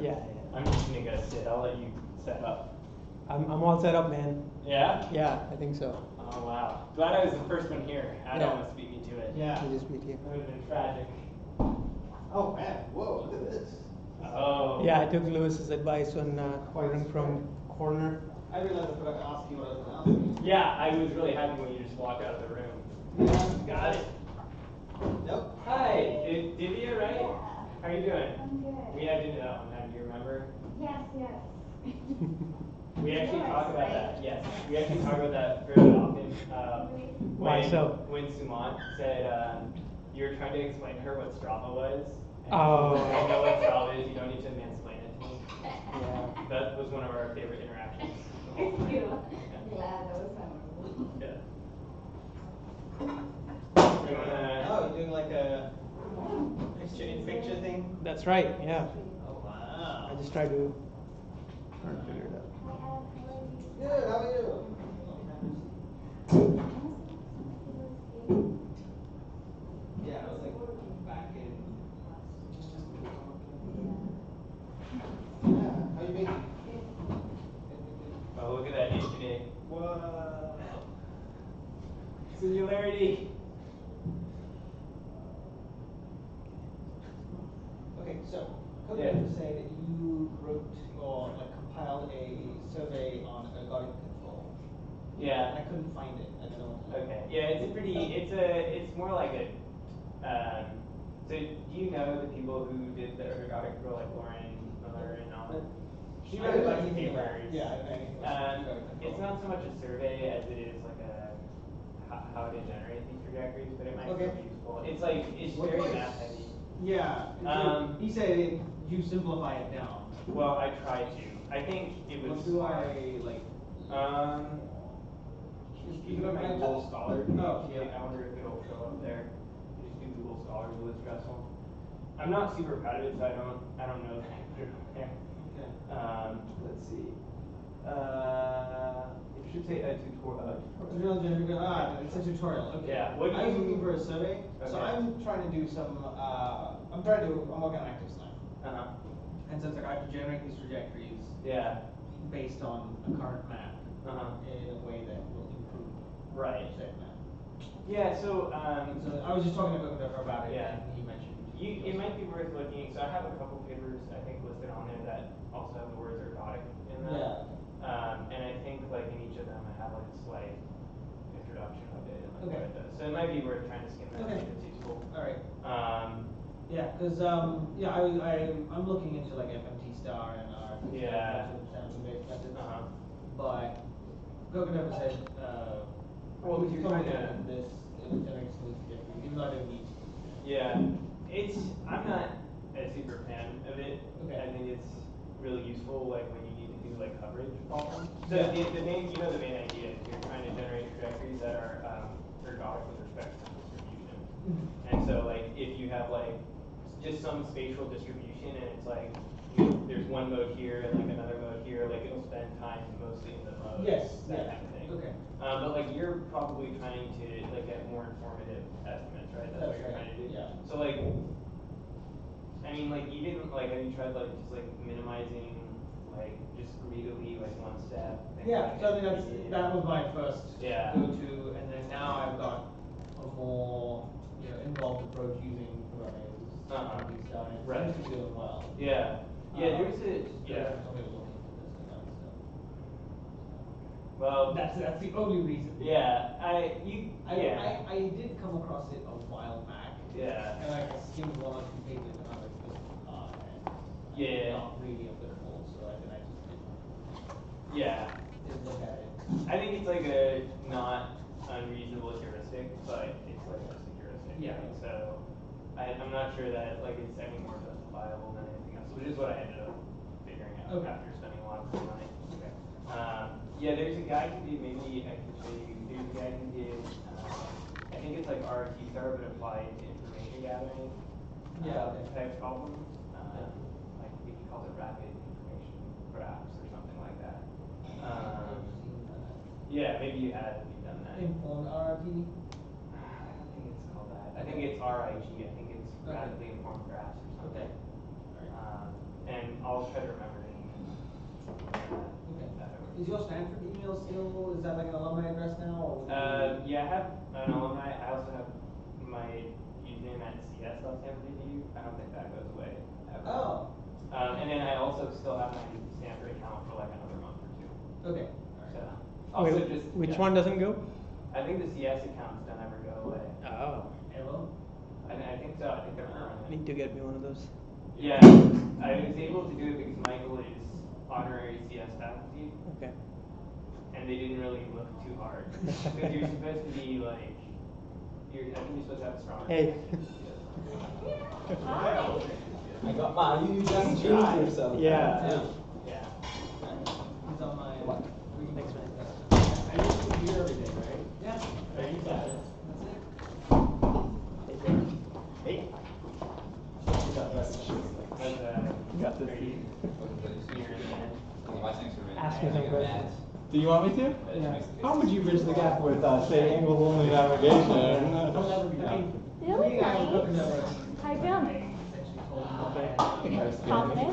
Yeah, I'm just gonna go sit. I'll let you set up. I'm all set up, man. Yeah? Yeah, I think so. Oh wow. Glad I was the first one here. I don't want to speak you to it. Yeah. You just beat you. It would have been tragic. Oh man, whoa, look at this. Oh. Yeah, I took Lewis's advice on ordering from corner. I realized I forgot to ask you what I was going to ask you. Yeah, I was really happy when you just walked out of the room. Yeah. Got it. Nope. Hi, Divya, right? Yeah. How are you doing? I'm good. We had dinner that one time, do you remember? Yes, yes. We actually Yours, talk about right? that, yes. We actually talk about that fairly often. Why so? When Sumant said you were trying to explain to her what Strava was. And Oh. she said, I know what Strava is, you don't need to mansplain it to me. Yeah. That was one of our favorite interactions. Thank you. Yeah. I'm glad that was memorable. Yeah. Oh, you're doing like a picture-in-picture thing? That's right, yeah. Oh wow. I just try to figure it out. Hi, Ed. How are you? Good, how are you? Yeah, I was like back in. Yeah, how you been? Oh, look at that infinite. Whoa. Singularity. Okay, so Coconut said you wrote or like compiled a survey on ergodic control. Yeah. And I couldn't find it. I don't know what to do. Okay. Yeah, it's more like a so do you know the people who did the ergodic control, like Lauren Miller and all that? She I wrote a know bunch of anything about papers. it. Yeah, I know anything about ergodic control. It's not so much a survey as it is like a how to generate these trajectories, but it might still be useful. It's like it's What very do I math heavy. Yeah. He said you simplify it down. Well, I tried to. I think it was. What do I like? You go to my Google Scholar page. Oh, yeah. I wonder if it'll show up there. You just do Google Scholar, Lewis Dressel. I'm not super proud of it, so I don't know that I put it on there. Okay. Let's see. It should say a tutorial. It's a tutorial. Okay. Yeah. I was looking for a survey, so Okay. I'm trying to do some. I'm working on active science. And so it's like I have to generate these trajectories. Yeah. Based on a current map. In a way that will improve. Right. Said map. Yeah. So. So I was just talking to her about it. Yeah. And he mentioned. It might be worth looking. So I have a couple papers I think listed on there that also have the words ergodic in them. Yeah. And I think like in each of them I have like a slight introduction of it and like Okay. what it does. So it might be worth trying to skim that Okay. if it's useful. All right. Yeah, because I'm looking into like FMT star and Yeah. Stanford-based methods. But Coconut said well, if you're trying to this it generates smooth trajectories, even though I don't need to. Yeah. I'm not a super fan of it. Okay. I think it's really useful like when you need to do like coverage problems. So Yeah. the main idea is you're trying to generate trajectories that are ergodic with respect to distribution. And so like if you have like just some spatial distribution and it's like there's one mode here and like another mode here, like it'll spend time mostly in the mode. Yes. That kind of thing. Okay. But like you're probably trying to like get more informative estimates, right? That's what you're trying to do. Yeah. So like I mean like even like have you tried like just like minimizing like just greedily like one step? Yeah, so I mean that was my first go-to, and then now I've got a more involved approach using Kubernetes. Right. It's doing well. Yeah. Yeah, there's well, that's the only reason. Yeah, I did come across it a while back. Yeah. And I skimmed one or two pages and I was like, this is not really applicable, so I just didn't look at it. I think it's like a not unreasonable heuristic, but it's like just a heuristic. Yeah. Right? So I'm not sure that like it's any more justifiable than anything else, which is what I ended up figuring out after spending a lot of time on it. Okay. Yeah, there's a guy who did, maybe I can show you, there's a guy who did, I think it's like RT star, but applied to information gathering type problems. Like I think he calls it rapid information graphs or something like that. Yeah, maybe you have if you've done that. Informed RT? I don't think it's called that. I think it's RIG. I think it's rapidly informed graphs or something. Okay. and I'll try to remember it. Is your Stanford email still, is that like an alumni address now? Or Yeah, I have an alumni. I also have my username at cs.stanford.edu. I don't think that goes away ever. Oh. And then I also still have my Stanford account for like another month or two. Okay. So Wait, also just which one doesn't go? I think the CS accounts don't ever go away. Oh. Hello? I think so. I think they're permanent. Need to get me one of those. Yeah, I was able to do it because Michael is honorary CS faculty, Okay. and they didn't really look too hard. Because you're supposed to be like, I think you're supposed to have a strong. Hey. Hi. I got mine. You just changed yourself. Yeah. Yeah. He's on my. Thanks, man. I used to be here every day, right? Yeah. There you got it. Hey. Got this. Ask me some questions. Do you want me to? Yeah. How would you bridge the gap with, say, angle-only navigation? You look nice. How you feeling? Confident?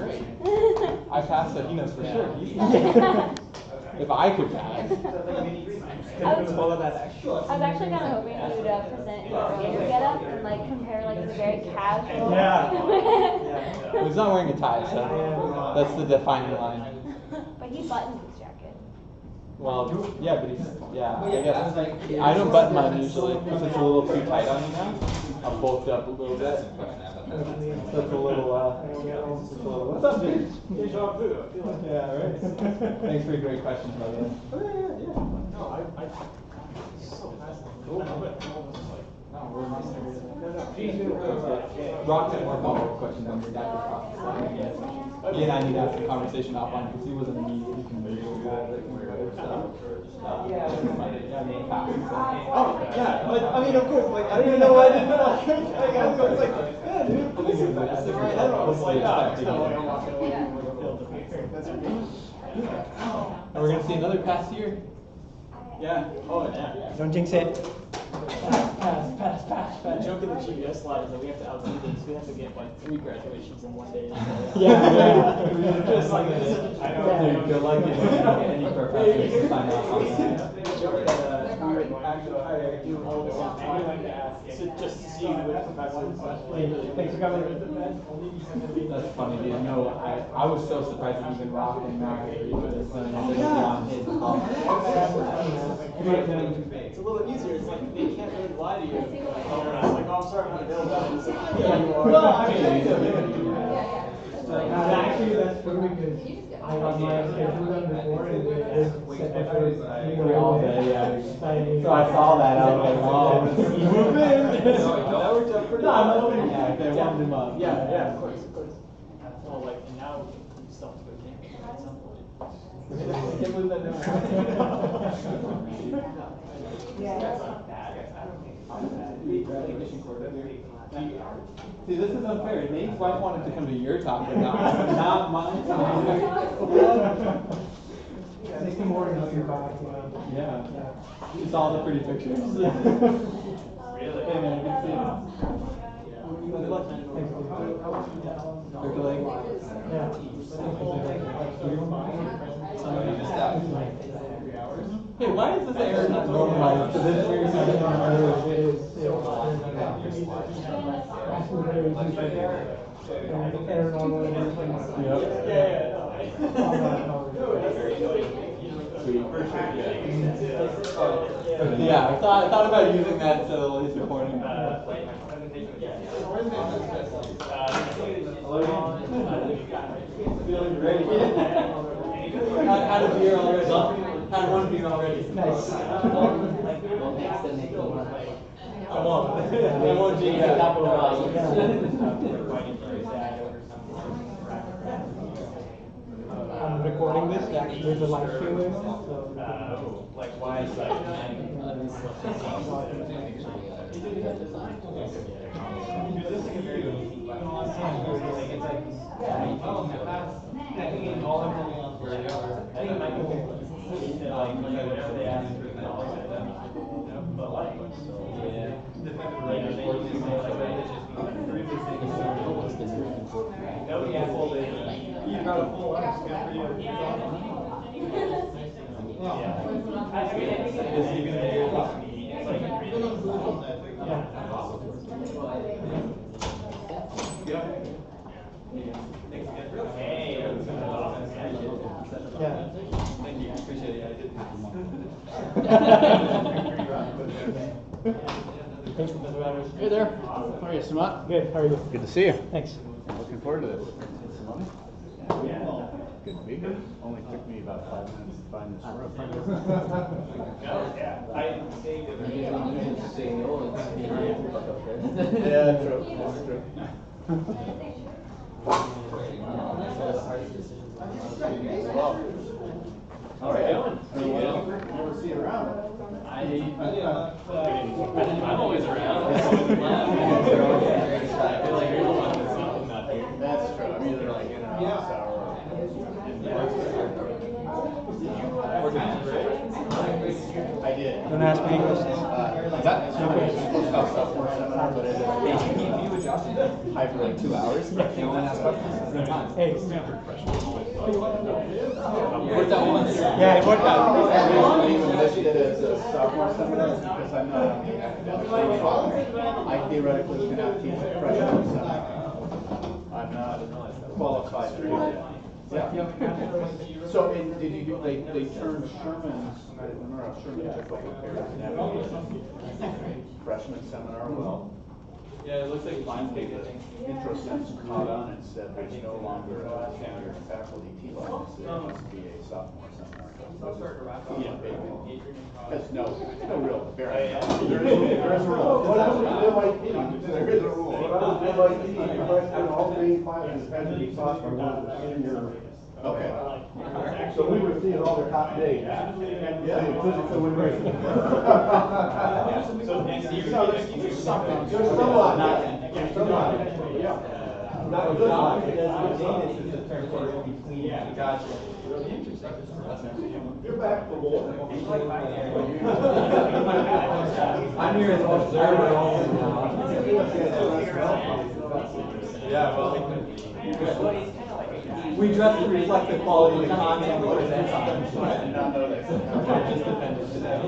I passed, so he knows for sure. He's if I could pass. Follow that I was actually kind of hoping you'd present your earlier getup and like compare like the very casual. Yeah. Well, he's not wearing a tie, so that's the defining line. But he buttons his jacket. Well, yeah, but he's, yeah, I guess. I don't button mine usually, because it's a little too tight on me now. I'm bulked up a little bit. So it's a little, what's up, dude? Good job, too. Yeah, right. Thanks for your great questions, by the way. No, I so fascinating. No, Rock had more follow-up questions on your Dr. Fox's side, I guess. He and I need to have some conversation offline because he wasn't immediately convinced of that. Yeah, I mean, of course, like, I don't even know why I didn't know. I was like, yeah, dude, this is the right head. I was like, and we're going to see another pass here. Yeah. Oh, yeah. Don't jinx it. Pass. The joke in the GBS slide is that we have to outdo this. We have to get like 3 graduations in one day. Yeah. Just like this. I know. Good luck getting any professors to sign off on that. The joke that actually I do all this on anyone to ask just to see which professors. Thanks for coming. That's funny, dude. No, I was so surprised that even Rock and Mac agreed with this. And I said on his It's a little easier. It's like they can't really lie to you. It's like, oh, I'm sorry, I'm not available. It's like, yeah, you are. Well, I mean, Actually, that's true because I got my schedule done before and they just set the first all day, yeah. So I saw that. I was like, oh, move in. That worked out pretty well. Yeah, they warmed him up. Yeah, of course. Well, like, and now we still have to go to campus at some point. It was See, this is unfair. Nate's wife wanted to come to your talk, but not mine. Make them more into your back. Yeah. You saw the pretty pictures. Really? Hey man, good to see you. Circling. Hey, why is this error not normalized to this weird Yeah, I thought about using that to his recording. Had a beer already. Had one beer already. Nice. I won't do that. I'm recording this, there's a live stream there, so. Like why is that? Yeah. Thank you, appreciate it. I did Thanks, Professor Rogers. Hey there. How are you, Sumant? Good, how are you? Good to see you. Thanks. Looking forward to this. Good to be here. Only took me about 5 minutes to find this room. I saved it. Yeah, true. That's true. Well, all right. Never see you around. I'm always around. That's true. I'm either like in or out or I did. Don't ask me any questions. Sophomore seminar, but it is hybrid 2 hours. No one asks questions. Hey. Worked out once. Yeah, it worked out. I listed it as a sophomore seminar because I'm not on the academic team. I theoretically cannot teach a freshman seminar. I'm not qualified to do that. Yeah. So, did you do, they turned Sherman's, remember how Sherman took like a freshman seminar? Well, Yeah, it looks like mine's big. the intro session caught on and said there's no longer a tenured faculty team on this. It must be a sophomore seminar. Yeah, because no real bearing. There is a rule. What I was at MIT, there is a rule. When I was at MIT, freshman, all main classes had to be taught by one of the senior. Okay. So we were seeing all their top days. And physics and literature. So next year, There's something. There's someone. There's someone. Yeah. Not a good one. Gotcha. You're back for more. I'm here as an observer also now. Yeah, well. We dress to reflect the quality of the content we present. I did not know that. Just depended today.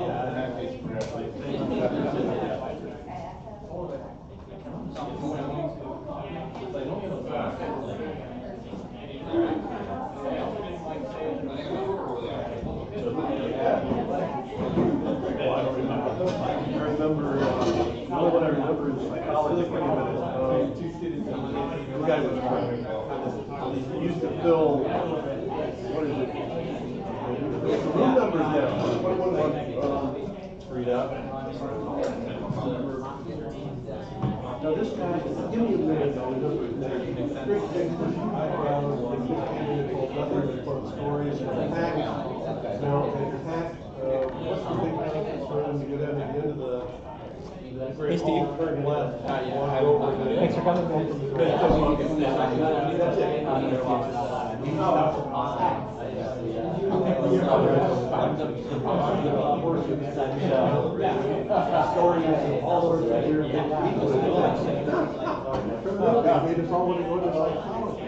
I remember, what I remember is psychology, the guy was, he used to fill, what is it? The room numbers now, what was Read up. now this guy, give me a minute, stories and hacks. Now, hack, what's the big hack when you go down to the end of the Hey, Steve. third left? Thanks for coming, man.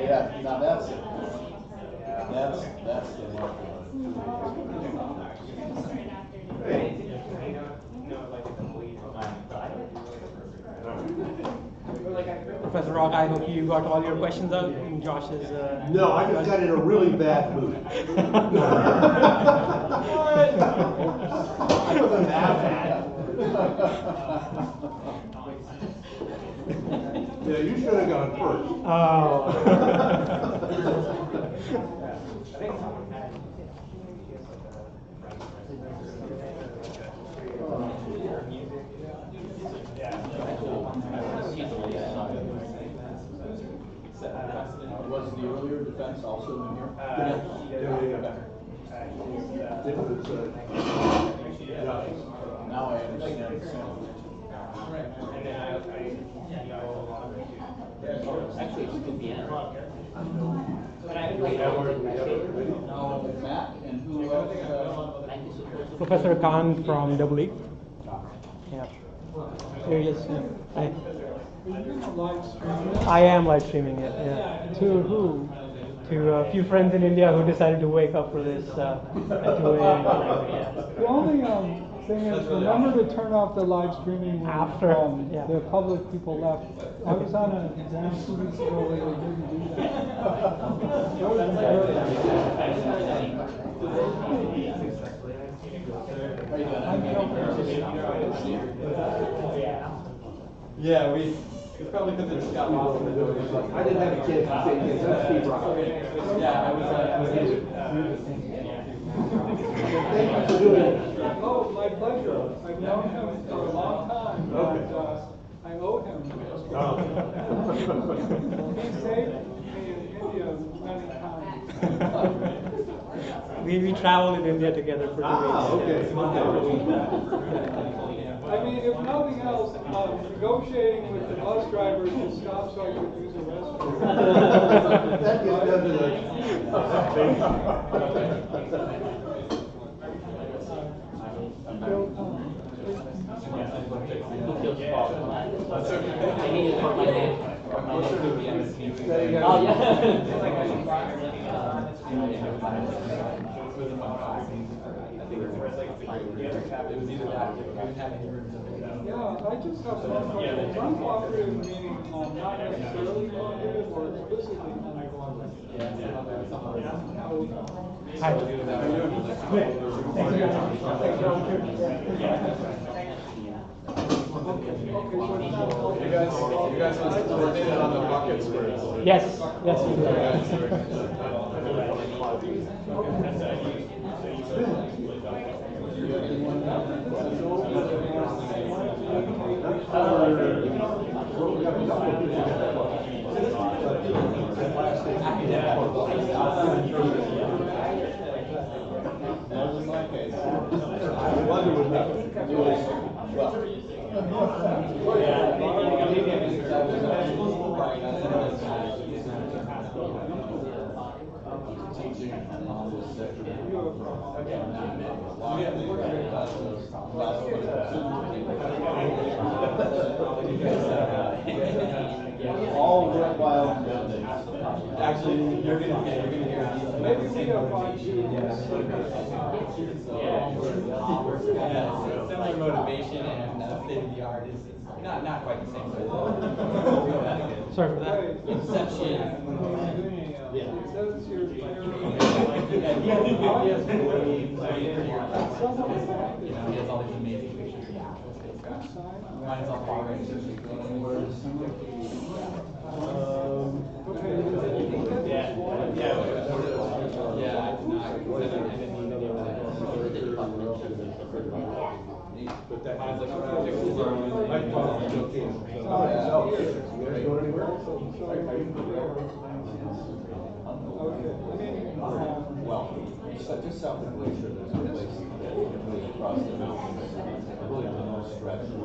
Yeah, now that's the mark. Professor Rock, I hope you got all your questions out in Josh's. No, I just got in a really bad mood. I wasn't that bad. Yeah, you should have gone first. Oh. Was the earlier defense also in here? It was, Now I understand. Actually, it's at the end. Matt, and who else? Professor Khan from Double E. Yeah. Here he is. Yeah. Hi. I am live streaming it. Yeah. To who? to a few friends in India who decided to wake up for this at 2 a.m. The only thing is, remember to turn off the live streaming when After, yeah. the public people left. I was on an exam 2 weeks ago where they didn't do that. Yeah, it's probably because it just got lost in the noise. I didn't have a kid to say kids, that's Steve Rock. Yeah, I was Thank you for doing it. Oh, my pleasure. I've known him for a long time. Okay. And, I owe him. He saved me in India many times. We traveled in India together for 2 weeks. I mean, if nothing else, negotiating with the bus drivers to stop so I could use the restroom. That gets done to Yeah, I just have one question. Uncooperative meaning not necessarily cooperative or explicitly You guys coordinated on the bucket squares. Yes, yes, we all worthwhile endeavors. Actually, you're gonna hear Maybe we have fun too. similar motivation and state of the art is not quite the same. Sorry for that. Inception. It says here, He has all these amazing pictures. Mine is all far away. But that mine's like well, just south of Glacier, there's a place that goes across the mountains. Really the most stretch had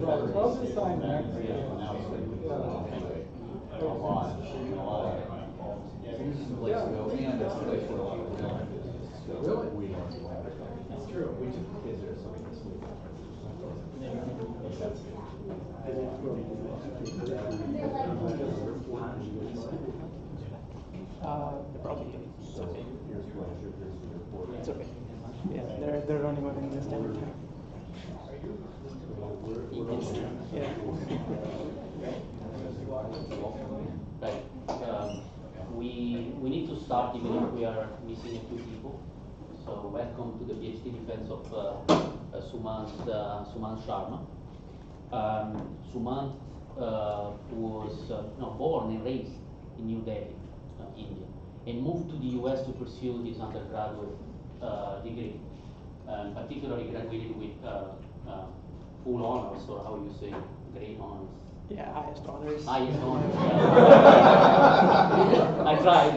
I'll just sign next. now it's going to a lodge and a lot of this is the place to go, and it's a place where a lot of real life businesses go. Really? We don't do that. That's true. We took the kids there so we can sleep. Probably. So here's Glacier, here's the airport. It's okay. Yeah, they're running within the standard time. Yeah. Right. We need to start even if we are missing a few people. So welcome to the PhD defense of Sumant Sharma. Sumant was born and raised in New Delhi, India, and moved to the US to pursue his undergraduate degree. Particularly graduated with full honors, or how you say, great honors. Yeah, highest honors. Highest honors. I tried,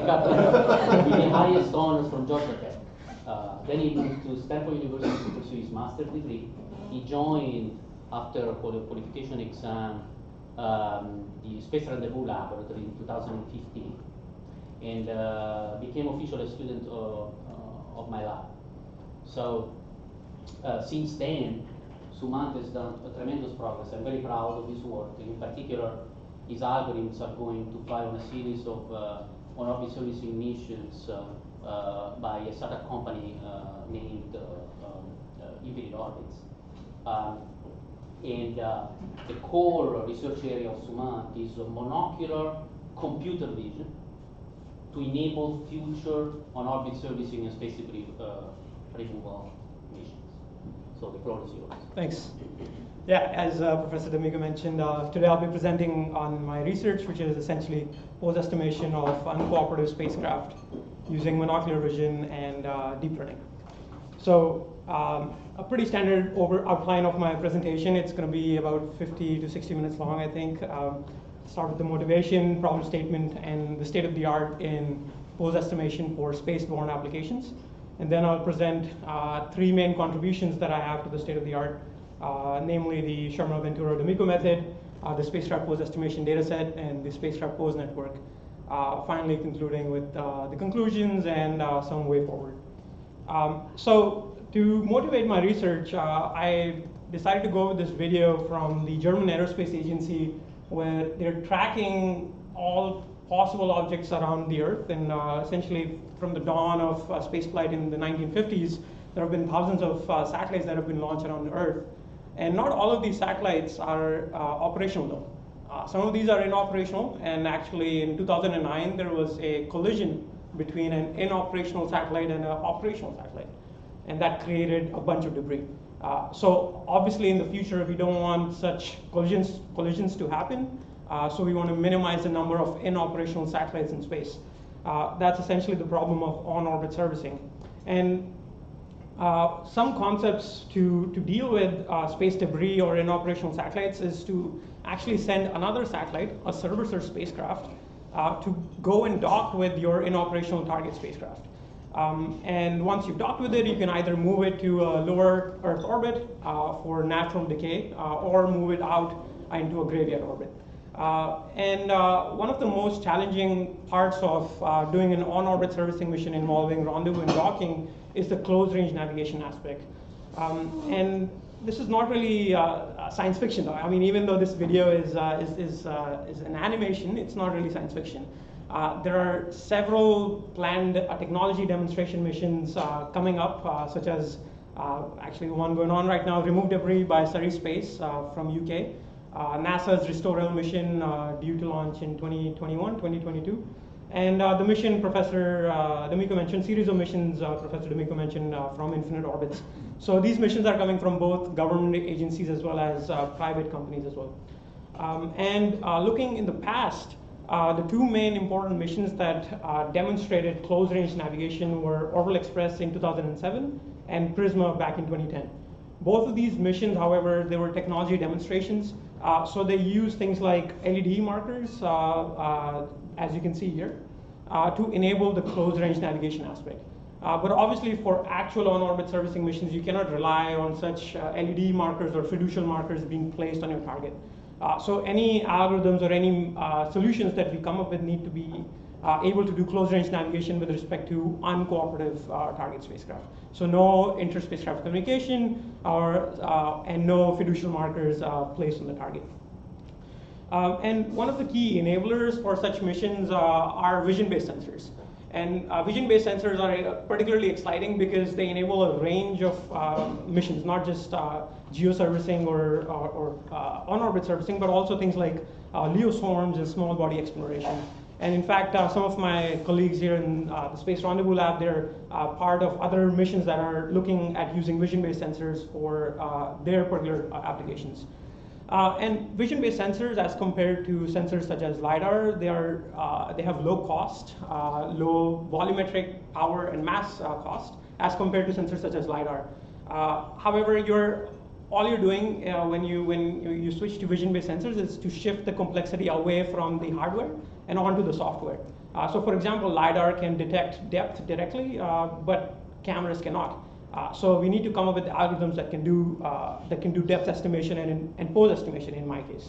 with the highest honors from Georgia Tech. Then he moved to Stanford University to pursue his master's degree. He joined, after the qualification exam, the Space Rendezvous Laboratory in 2015, and became official student of my lab. So since then, Sumant has done a tremendous progress. I'm very proud of his work. In particular, his algorithms are going to fly on a series of on-orbit servicing missions by a startup company named Infinite Orbits. And the core research area of Sumant is monocular computer vision to enable future on-orbit servicing and space debris removal missions. So the floor is yours. Thanks. Yeah, as Professor D'Amico mentioned, today I'll be presenting on my research, which is essentially post-estimation of uncooperative spacecraft using monocular vision and deep learning. So a pretty standard outline of my presentation. It's going to be about 50 to 60 minutes long, I think. Start with the motivation, problem statement, and the state of the art in post-estimation for spaceborne applications. And then I'll present three main contributions that I have to the state of the art, namely the Sharma Ventura D'Amico method, the spacecraft post-estimation dataset, and the spacecraft pose network. Finally concluding with the conclusions and some way forward. So to motivate my research, I decided to go with this video from the German Aerospace Agency, where they're tracking all possible objects around the Earth. And essentially from the dawn of spaceflight in the 1950s, there have been thousands of satellites that have been launched around the Earth. And not all of these satellites are operational though. Some of these are inoperational, and actually in 2009 there was a collision between an inoperational satellite and an operational satellite, and that created a bunch of debris. So obviously in the future we don't want such collisions to happen, so we want to minimize the number of inoperational satellites in space. That's essentially the problem of on-orbit servicing. And some concepts to deal with space debris or inoperational satellites is to actually send another satellite, a servicer spacecraft, to go and dock with your inoperational target spacecraft. And once you've docked with it, you can either move it to a lower Earth orbit for natural decay, or move it out into a graveyard orbit. And one of the most challenging parts of doing an on-orbit servicing mission involving rendezvous and docking is the close-range navigation aspect. And this is not really science fiction, though. I mean, even though this video is an animation, it's not really science fiction. There are several planned technology demonstration missions coming up, such as actually the one going on right now, Remove Debris by Surrey Space from UK. NASA's Restore mission due to launch in 2021, 2022. And the mission Professor D'Amico mentioned, series of missions Professor D'Amico mentioned from Infinite Orbits. So these missions are coming from both government agencies as well as private companies as well. And looking in the past, the two main important missions that demonstrated close-range navigation were Orbital Express in 2007 and Prisma back in 2010. Both of these missions, however, they were technology demonstrations, so they use things like LED markers, as you can see here, to enable the close-range navigation aspect. But obviously for actual on-orbit servicing missions, you cannot rely on such LED markers or fiducial markers being placed on your target. So any algorithms or any solutions that we come up with need to be able to do close-range navigation with respect to uncooperative target spacecraft. So no inter-spacecraft communication and no fiducial markers placed on the target. And one of the key enablers for such missions are vision-based sensors. And vision-based sensors are particularly exciting because they enable a range of missions, not just geoservicing or on-orbit servicing, but also things like LEO swarms and small body exploration. And in fact, some of my colleagues here in the Space Rendezvous Lab, they're part of other missions that are looking at using vision-based sensors for their particular applications. And vision-based sensors, as compared to sensors such as LiDAR, they have low cost, low volumetric power and mass cost, as compared to sensors such as LiDAR. However, all you're doing when you switch to vision-based sensors is to shift the complexity away from the hardware and onto the software. So for example, LiDAR can detect depth directly, but cameras cannot. So we need to come up with algorithms that can do depth estimation and pose estimation in my case.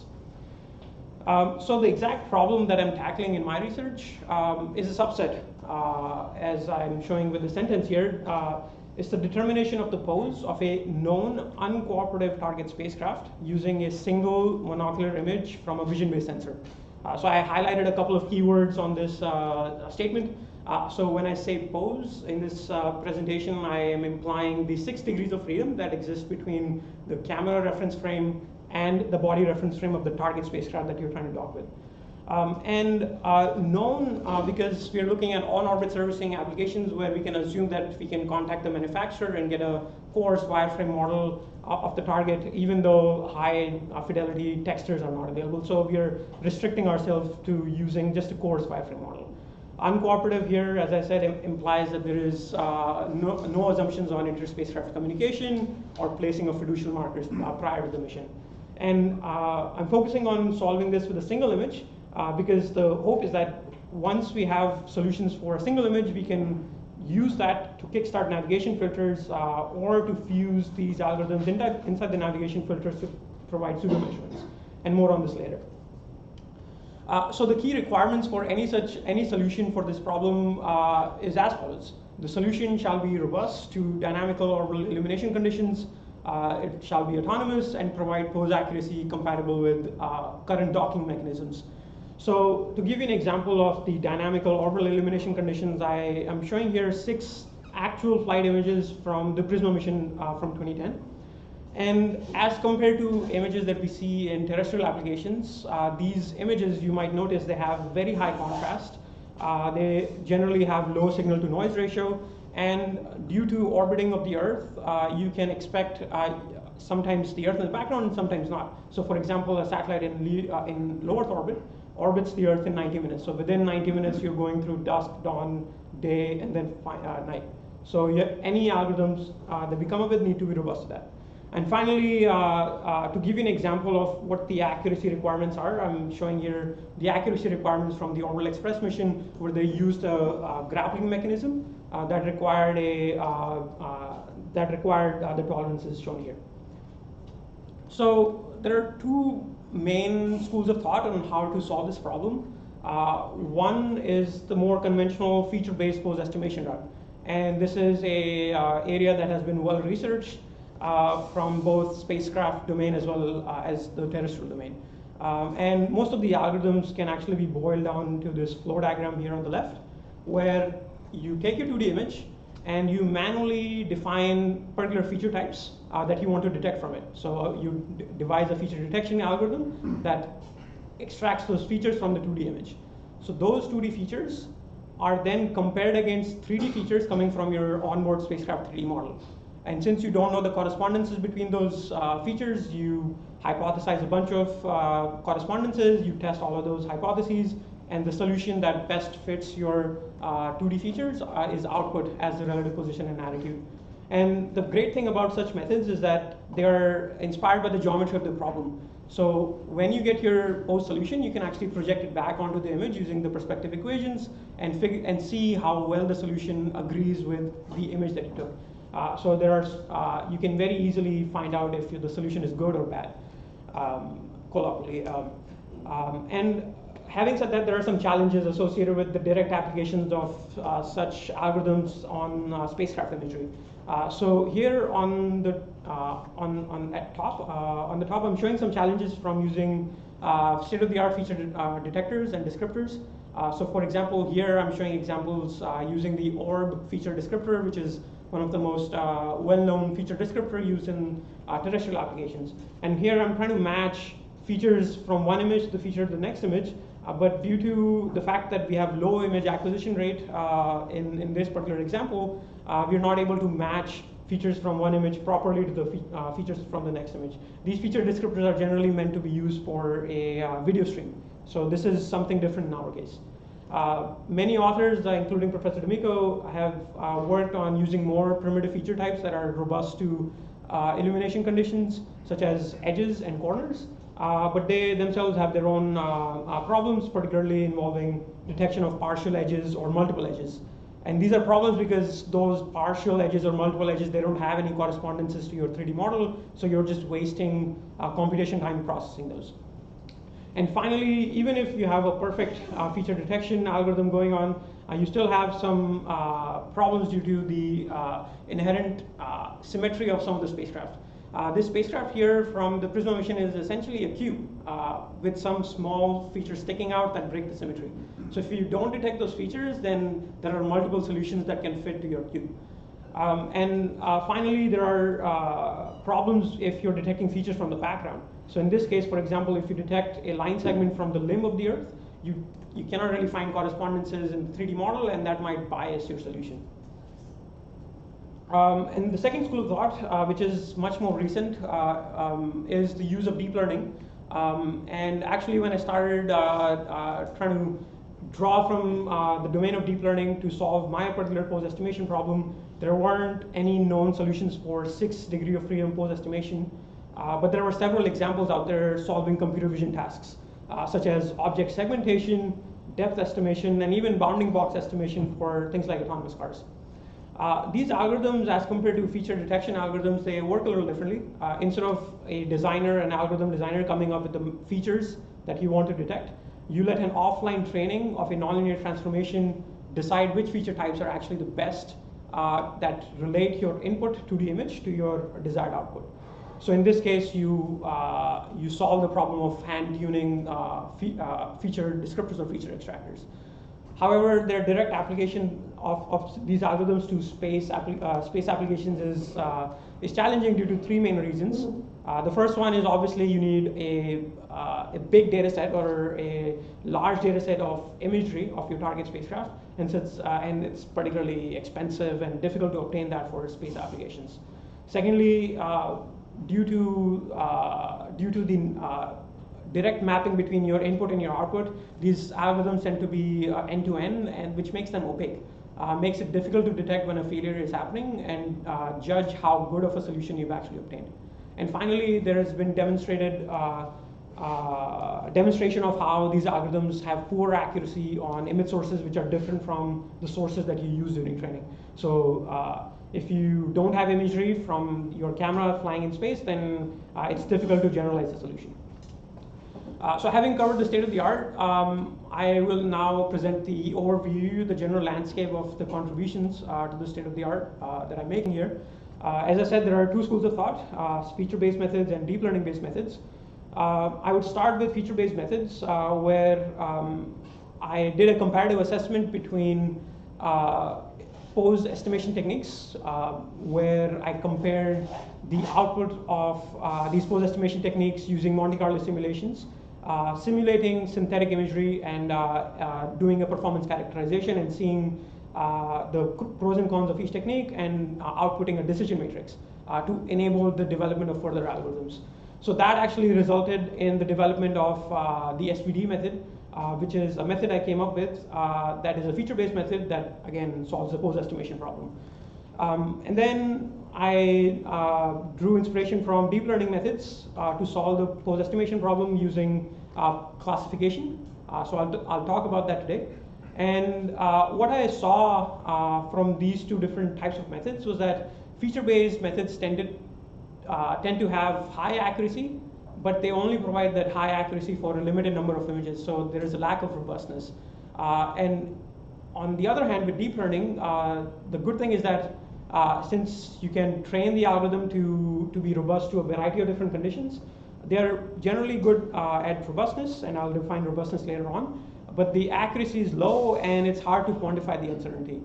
So the exact problem that I'm tackling in my research is a subset, as I'm showing with the sentence here. It's the determination of the pose of a known uncooperative target spacecraft using a single monocular image from a vision-based sensor. So I highlighted a couple of keywords on this statement. So when I say pose in this presentation, I am implying the 6 degrees of freedom that exists between the camera reference frame and the body reference frame of the target spacecraft that you're trying to dock with. Known because we're looking at on-orbit servicing applications where we can assume that we can contact the manufacturer and get a coarse wireframe model of the target, even though high fidelity textures are not available. So we are restricting ourselves to using just a coarse wireframe model. Uncooperative here, as I said, implies that there is no assumptions on inter-spacecraft communication or placing of fiducial markers prior to the mission. And I'm focusing on solving this with a single image because the hope is that once we have solutions for a single image, we can use that to kickstart navigation filters or to fuse these algorithms inside the navigation filters to provide pseudo measurements. And more on this later. So the key requirements for any solution for this problem is as follows. The solution shall be robust to dynamical orbital illumination conditions. It shall be autonomous and provide pose accuracy compatible with current docking mechanisms. So to give you an example of the dynamical orbital illumination conditions, I am showing here 6 actual flight images from the Prisma mission from 2010. And as compared to images that we see in terrestrial applications, these images, you might notice, they have very high contrast. They generally have low signal to noise ratio. And due to orbiting of the Earth, you can expect sometimes the Earth in the background and sometimes not. So for example, a satellite in low Earth orbit orbits the Earth in 90 minutes. So within 90 minutes, you're going through dusk, dawn, day, and then night. So any algorithms that we come up with need to be robust to that. And finally, to give you an example of what the accuracy requirements are, I'm showing here the accuracy requirements from the Orbital Express mission, where they used a grappling mechanism that required the tolerances shown here. So there are 2 main schools of thought on how to solve this problem. One is the more conventional feature-based pose estimation route, and this is a area that has been well researched. From both spacecraft domain as well as the terrestrial domain. And most of the algorithms can actually be boiled down to this flow diagram here on the left, where you take your 2D image and you manually define particular feature types that you want to detect from it. So you devise a feature detection algorithm that extracts those features from the 2D image. So those 2D features are then compared against 3D features coming from your onboard spacecraft 3D model. And since you don't know the correspondences between those features, you hypothesize a bunch of correspondences, you test all of those hypotheses, and the solution that best fits your 2D features is output as the relative position and attitude. And the great thing about such methods is that they are inspired by the geometry of the problem. So when you get your pose solution, you can actually project it back onto the image using the perspective equations and see how well the solution agrees with the image that you took. So there are, you can very easily find out if the solution is good or bad, colloquially. And having said that, there are some challenges associated with the direct applications of such algorithms on spacecraft imagery. So here on the top, I'm showing some challenges from using state-of-the-art feature detectors and descriptors. So for example, here I'm showing examples using the orb feature descriptor, which is one of the most well-known feature descriptor used in terrestrial applications. And here I'm trying to match features from one image to the feature to the next image, but due to the fact that we have low image acquisition rate in this particular example, we're not able to match features from one image properly to the features from the next image. These feature descriptors are generally meant to be used for a video stream. So this is something different in our case. Many authors, including Professor D'Amico, have worked on using more primitive feature types that are robust to illumination conditions, such as edges and corners. But they themselves have their own problems, particularly involving detection of partial edges or multiple edges. And these are problems because those partial edges or multiple edges, they don't have any correspondences to your 3D model, so you're just wasting computation time processing those. And finally, even if you have a perfect feature detection algorithm going on, you still have some problems due to the inherent symmetry of some of the spacecraft. This spacecraft here from the Prisma mission is essentially a cube with some small features sticking out that break the symmetry. So if you don't detect those features, then there are multiple solutions that can fit to your cube. Finally, there are problems if you're detecting features from the background. So in this case, for example, if you detect a line segment from the limb of the Earth, you cannot really find correspondences in the 3D model, and that might bias your solution. And the second school of thought, which is much more recent, is the use of deep learning. And actually, when I started trying to draw from the domain of deep learning to solve my particular pose estimation problem, there weren't any known solutions for 6 degree of freedom pose estimation. But there were several examples out there solving computer vision tasks, such as object segmentation, depth estimation, and even bounding box estimation for things like autonomous cars. These algorithms, as compared to feature detection algorithms, they work a little differently. Instead of an algorithm designer coming up with the features that you want to detect, you let an offline training of a nonlinear transformation decide which feature types are actually the best that relate your input to the image to your desired output. So in this case, you solve the problem of hand tuning feature descriptors or feature extractors. However, their direct application of these algorithms to space applications is challenging due to 3 main reasons. The first one is obviously you need a big data set or a large data set of imagery of your target spacecraft, and it's particularly expensive and difficult to obtain that for space applications. Secondly, due to the direct mapping between your input and your output, these algorithms tend to be end-to-end, and which makes them opaque. Makes it difficult to detect when a failure is happening and judge how good of a solution you've actually obtained. And finally, there has been demonstration of how these algorithms have poor accuracy on image sources which are different from the sources that you use during training. So if you don't have imagery from your camera flying in space, then it's difficult to generalize the solution. So having covered the state of the art, I will now present the overview, the general landscape of the contributions to the state of the art that I'm making here. As I said, there are 2 schools of thought, feature-based methods and deep learning-based methods. I would start with feature-based methods, where I did a comparative assessment between pose estimation techniques, where I compared the output of these pose estimation techniques using Monte Carlo simulations, simulating synthetic imagery and doing a performance characterization and seeing the pros and cons of each technique and outputting a decision matrix to enable the development of further algorithms. So that actually resulted in the development of the SVD method, which is a method I came up with that is a feature-based method that, again, solves the pose estimation problem. And then I drew inspiration from deep learning methods to solve the pose estimation problem using classification. So I'll talk about that today. And what I saw from these 2 different types of methods was that feature-based methods tend to have high accuracy, but they only provide that high accuracy for a limited number of images, so there is a lack of robustness. And on the other hand, with deep learning, the good thing is that since you can train the algorithm to be robust to a variety of different conditions, they are generally good at robustness, and I'll define robustness later on, but the accuracy is low and it's hard to quantify the uncertainty.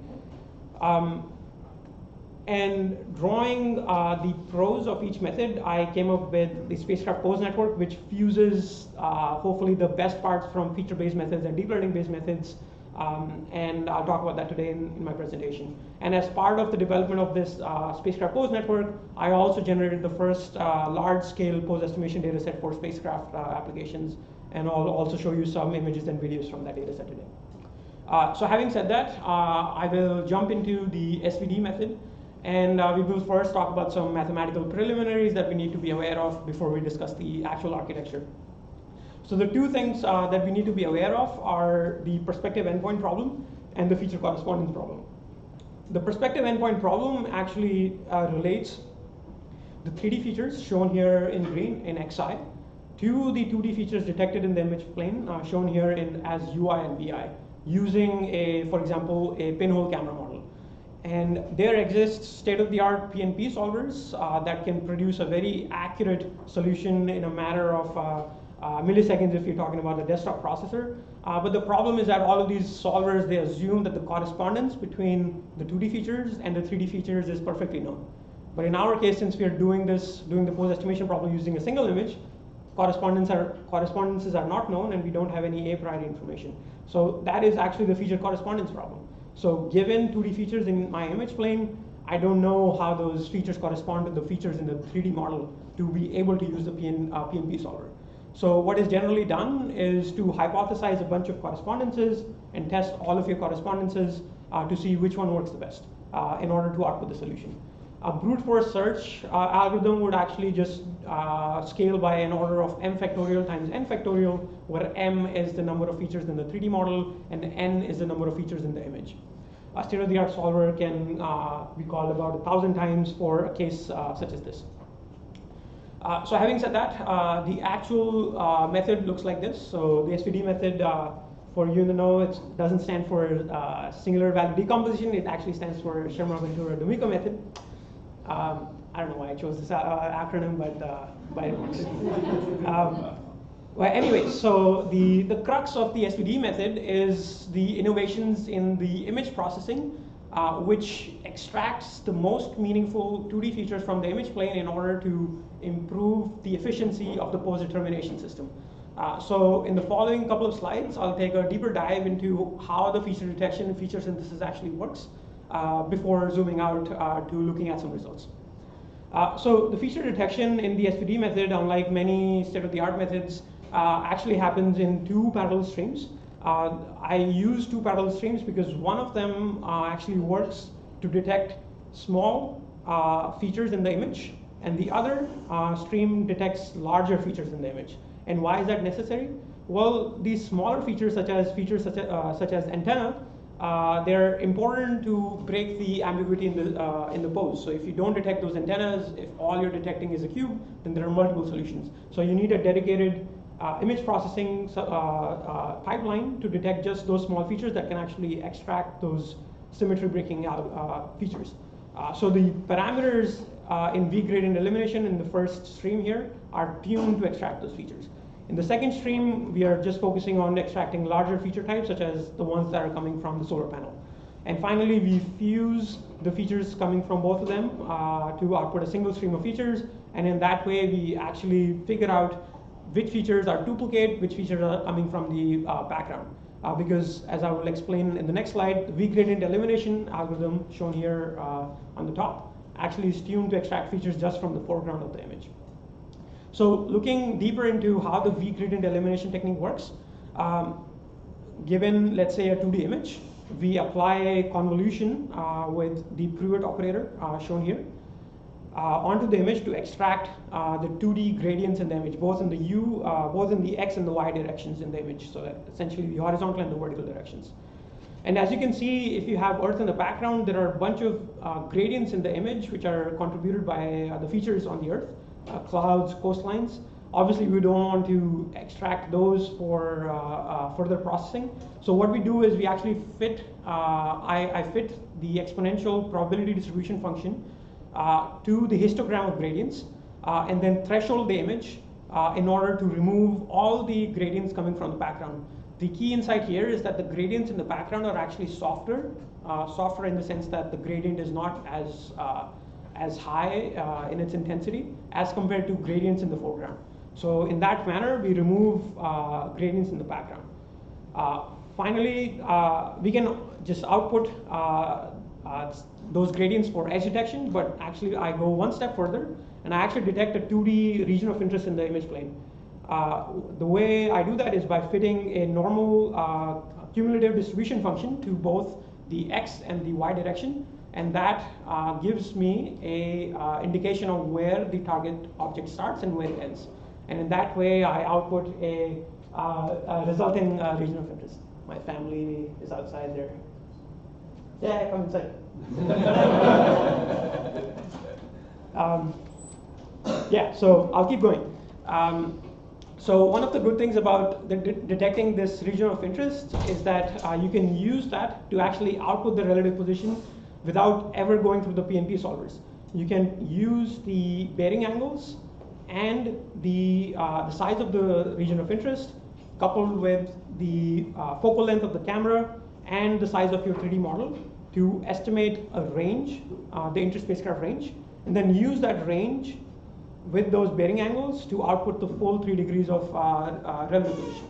And drawing the pros of each method, I came up with the spacecraft pose network, which fuses hopefully the best parts from feature-based methods and deep learning-based methods. And I'll talk about that today in my presentation. And as part of the development of this spacecraft pose network, I also generated the first large-scale pose estimation data set for spacecraft applications, and I'll also show you some images and videos from that data set today. So having said that, I will jump into the SVD method, and we will first talk about some mathematical preliminaries that we need to be aware of before we discuss the actual architecture. So the 2 things that we need to be aware of are the perspective endpoint problem and the feature correspondence problem. The perspective endpoint problem actually relates the 3D features shown here in green in XI to the 2D features detected in the image plane shown here as UI and VI, using for example, a pinhole camera model. And there exists state-of-the-art PNP solvers that can produce a very accurate solution in a matter of milliseconds if you're talking about a desktop processor. But the problem is that all of these solvers, they assume that the correspondence between the 2D features and the 3D features is perfectly known. But in our case, since we are doing the pose estimation problem using a single image, correspondences are not known, and we don't have any a priori information. So that is actually the feature correspondence problem. So given 2D features in my image plane, I don't know how those features correspond to the features in the 3D model to be able to use the PNP solver. So what is generally done is to hypothesize a bunch of correspondences and test all of your correspondences to see which one works the best in order to output the solution. A brute force search algorithm would actually just scale by an order of m factorial times n factorial, where m is the number of features in the 3D model and n is the number of features in the image. A state-of-the-art solver can be called about 1,000 times for a case such as this. So having said that, the actual method looks like this. So the SVD method, for you in the know, it doesn't stand for singular value decomposition. It actually stands for Sharma Ventura D'Amico method. I don't know why I chose this acronym, but it works. Well, anyway, so the crux of the SVD method is the innovations in the image processing, which extracts the most meaningful 2D features from the image plane in order to improve the efficiency of the pose determination system. So in the following couple of slides, I'll take a deeper dive into how the feature detection and feature synthesis actually works before zooming out to looking at some results. So the feature detection in the SVD method, unlike many state-of-the-art methods, actually happens in two parallel streams. I use two parallel streams because one of them actually works to detect small features in the image, and the other stream detects larger features in the image. And why is that necessary? Well, these smaller features such as antenna, they're important to break the ambiguity in the pose. So if you don't detect those antennas, if all you're detecting is a cube, then there are multiple solutions. So you need a dedicated image processing pipeline to detect just those small features that can actually extract those symmetry breaking out features. So the parameters in V gradient elimination in the first stream here are tuned to extract those features. In the second stream, we are just focusing on extracting larger feature types, such as the ones that are coming from the solar panel. And finally, we fuse the features coming from both of them to output a single stream of features. And in that way, we actually figure out which features are duplicate, which features are coming from the background. Because as I will explain in the next slide, the V gradient elimination algorithm shown here on the top actually is tuned to extract features just from the foreground of the image. So looking deeper into how the V gradient elimination technique works, given, let's say, a 2D image, we apply a convolution with the Pruitt operator shown here onto the image to extract the 2D gradients in the image, both in the X and the Y directions in the image, so that essentially the horizontal and the vertical directions. And as you can see, if you have Earth in the background, there are a bunch of gradients in the image which are contributed by the features on the Earth, clouds, coastlines. Obviously, we don't want to extract those for further processing. So what we do is we actually fit, I fit the exponential probability distribution function to the histogram of gradients, and then threshold the image in order to remove all the gradients coming from the background. The key insight here is that the gradients in the background are actually softer in the sense that the gradient is not as high in its intensity as compared to gradients in the foreground. So in that manner, we remove gradients in the background. Finally, we can just output those gradients for edge detection, but actually I go one step further, and I actually detect a 2D region of interest in the image plane. The way I do that is by fitting a normal cumulative distribution function to both the X and the Y direction, and that gives me a indication of where the target object starts and where it ends. And in that way, I output a resulting region of interest. My family is outside there. Yeah, come inside. Yeah, so I'll keep going. So one of the good things about detecting this region of interest is that you can use that to actually output the relative position without ever going through the PNP solvers. You can use the bearing angles and the size of the region of interest coupled with the focal length of the camera and the size of your 3D model to estimate a range, the inter-spacecraft range, and then use that range with those bearing angles to output the full 3 degrees of relative position.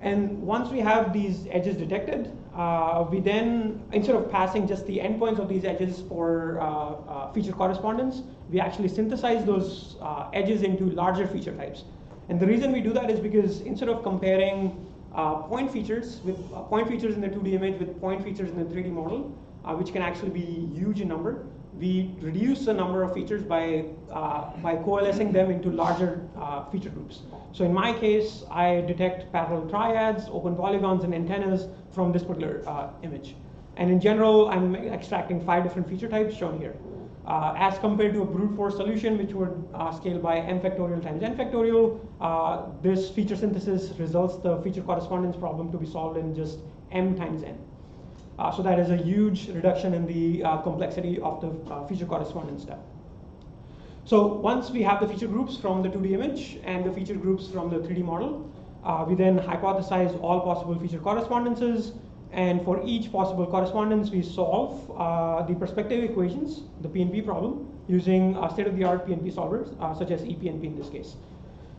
And once we have these edges detected, we then, instead of passing just the endpoints of these edges for feature correspondence, we actually synthesize those edges into larger feature types. And the reason we do that is because instead of comparing point features with point features in the 2D image with point features in the 3D model, which can actually be huge in number, we reduce the number of features by coalescing them into larger feature groups. So in my case, I detect parallel triads, open polygons, and antennas from this particular image. And in general, I'm extracting 5 different feature types shown here. As compared to a brute force solution, which would scale by m factorial times n factorial, this feature synthesis results the feature correspondence problem to be solved in just m times n. So that is a huge reduction in the complexity of the feature correspondence step. So once we have the feature groups from the 2D image and the feature groups from the 3D model, we then hypothesize all possible feature correspondences. And for each possible correspondence, we solve the perspective equations, the PNP problem, using state-of-the-art PNP solvers, such as ePNP in this case.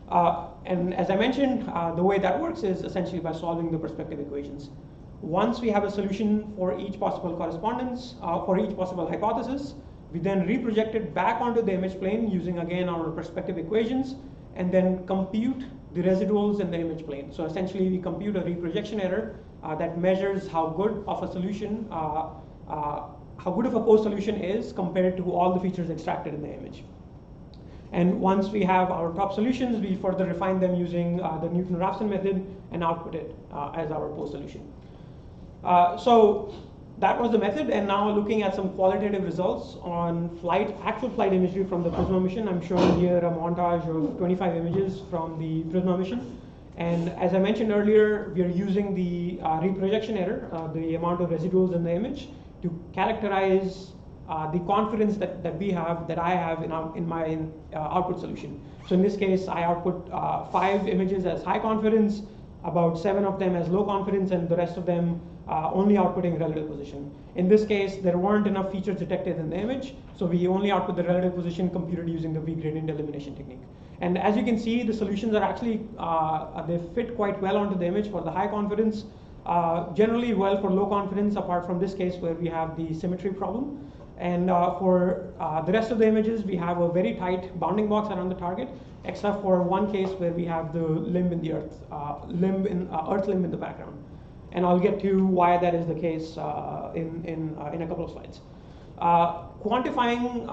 And as I mentioned, the way that works is essentially by solving the perspective equations. Once we have a solution for each possible correspondence, for each possible hypothesis, we then reproject it back onto the image plane using, again, our perspective equations, and then compute the residuals in the image plane. So essentially, we compute a reprojection error that measures how good of a solution, how good of a post solution is compared to all the features extracted in the image. And once we have our top solutions, we further refine them using the Newton-Raphson method and output it as our post solution. So that was the method, and now looking at some qualitative results on actual flight imagery from the Prisma mission. I'm showing here a montage of 25 images from the Prisma mission. And as I mentioned earlier, we are using the reprojection error, the amount of residuals in the image, to characterize the confidence that I have in my output solution. So in this case, I output 5 images as high confidence, about 7 of them as low confidence, and the rest of them only outputting relative position. In this case, there weren't enough features detected in the image, so we only output the relative position computed using the V-gradient elimination technique. And as you can see, the solutions are actually, they fit quite well onto the image for the high confidence, generally well for low confidence, apart from this case where we have the symmetry problem. And for the rest of the images, we have a very tight bounding box around the target, except for one case where we have the limb in the Earth, Earth limb in the background. And I'll get to why that is the case in a couple of slides. Quantifying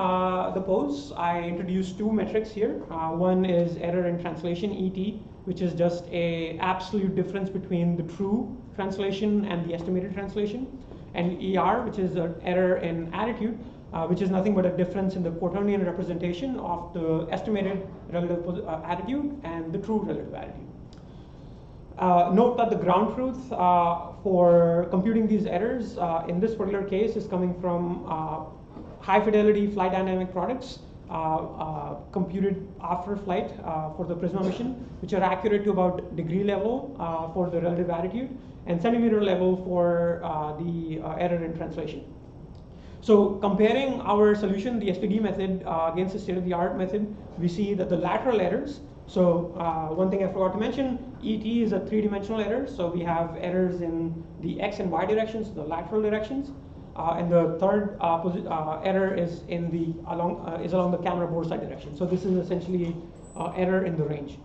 the pose, I introduced 2 metrics here. One is error in translation, ET, which is just an absolute difference between the true translation and the estimated translation, and ER, which is an error in attitude, which is nothing but a difference in the quaternion representation of the estimated relative attitude and the true relative attitude. Note that the ground truth for computing these errors in this particular case is coming from high fidelity flight dynamic products computed after flight for the Prisma mission, which are accurate to about degree level for the relative attitude and centimeter level for the error in translation. So comparing our solution, the SPD method, against the state-of-the-art method, we see that the lateral errors, so one thing I forgot to mention, ET is a 3-dimensional error, so we have errors in the X and Y directions, the lateral directions, and the third error is along the camera bore side direction. So this is essentially error in the range.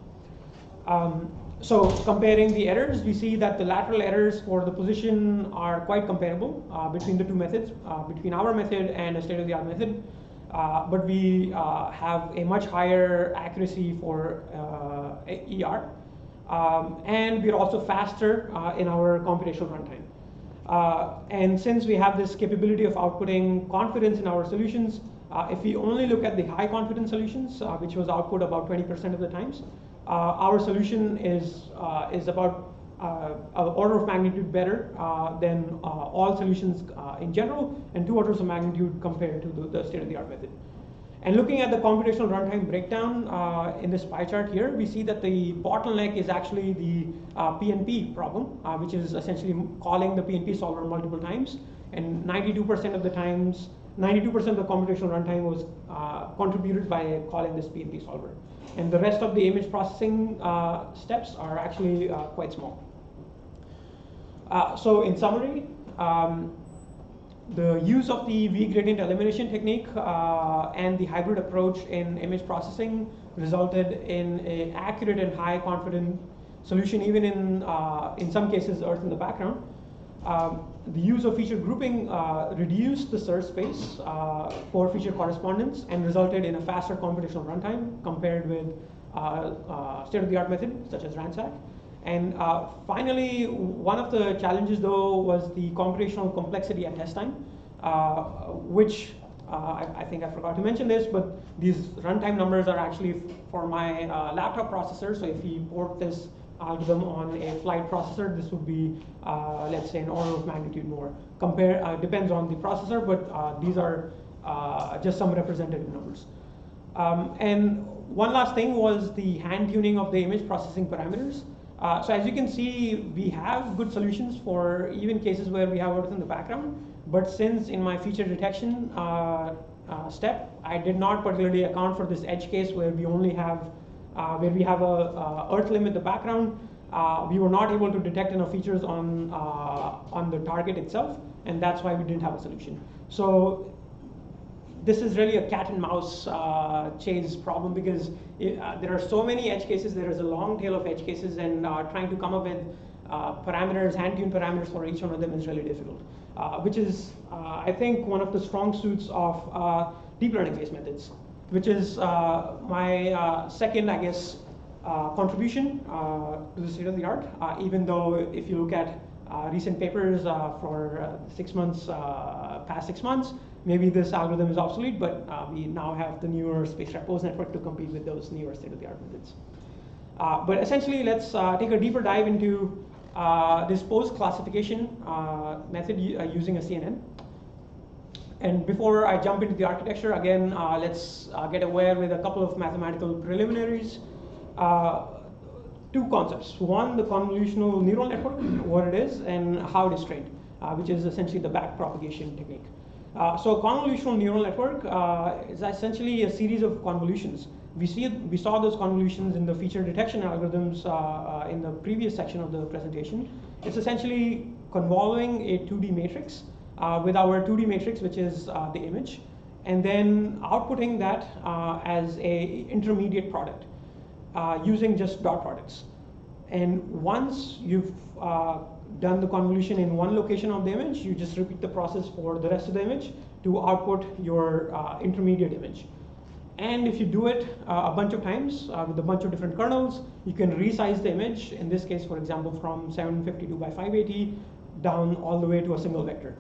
So comparing the errors, we see that the lateral errors for the position are quite comparable between the 2 methods, between our method and a state-of-the-art method. But we have a much higher accuracy for ER. And we're also faster in our computational runtime. And since we have this capability of outputting confidence in our solutions, if we only look at the high confidence solutions, which was output about 20% of the times, our solution is about order of magnitude better than all solutions in general, and 2 orders of magnitude compared to the state-of-the-art method. And looking at the computational runtime breakdown in this pie chart here, we see that the bottleneck is actually the PNP problem, which is essentially calling the PNP solver multiple times. And 92% of the times, 92% of the computational runtime was contributed by calling this PNP solver. And the rest of the image processing steps are actually quite small. So in summary, the use of the V-gradient elimination technique and the hybrid approach in image processing resulted in an accurate and high confident solution, even in some cases Earth in the background. The use of feature grouping reduced the search space for feature correspondence and resulted in a faster computational runtime compared with state-of-the-art method such as RANSAC. And finally, one of the challenges though was the computational complexity at test time, which I think I forgot to mention this, but these runtime numbers are actually for my laptop processor. So if we port this algorithm on a flight processor, this would be, let's say, an order of magnitude more. Depends on the processor, but these are just some representative numbers. And one last thing was the hand tuning of the image processing parameters. So as you can see, we have good solutions for even cases where we have Earth in the background. But since in my feature detection step, I did not particularly account for this edge case where we only have a Earth limb in the background, we were not able to detect enough features on the target itself, and that's why we didn't have a solution. So this is really a cat and mouse chase problem, because there are so many edge cases. There is a long tail of edge cases, and trying to come up with parameters, hand-tuned parameters for each one of them is really difficult, which is, I think, one of the strong suits of deep learning-based methods, which is my second, I guess, contribution to the state of the art, even though if you look at recent papers for 6 months, past 6 months, maybe this algorithm is obsolete, but we now have the newer spacecraft pose network to compete with those newer state-of-the-art methods. But essentially, let's take a deeper dive into this pose classification method using a CNN. And before I jump into the architecture, again, let's get aware with a couple of mathematical preliminaries. 2 concepts. One, the convolutional neural network, what it is, and how it is trained, which is essentially the backpropagation technique. So a convolutional neural network is essentially a series of convolutions. We saw those convolutions in the feature detection algorithms in the previous section of the presentation. It's essentially convolving a 2D matrix with our 2D matrix, which is the image, and then outputting that as a intermediate product using just dot products. And once you've done the convolution in one location of the image, you just repeat the process for the rest of the image to output your intermediate image. And if you do it a bunch of times with a bunch of different kernels, you can resize the image, in this case, for example, from 752 by 580 down all the way to a single vector.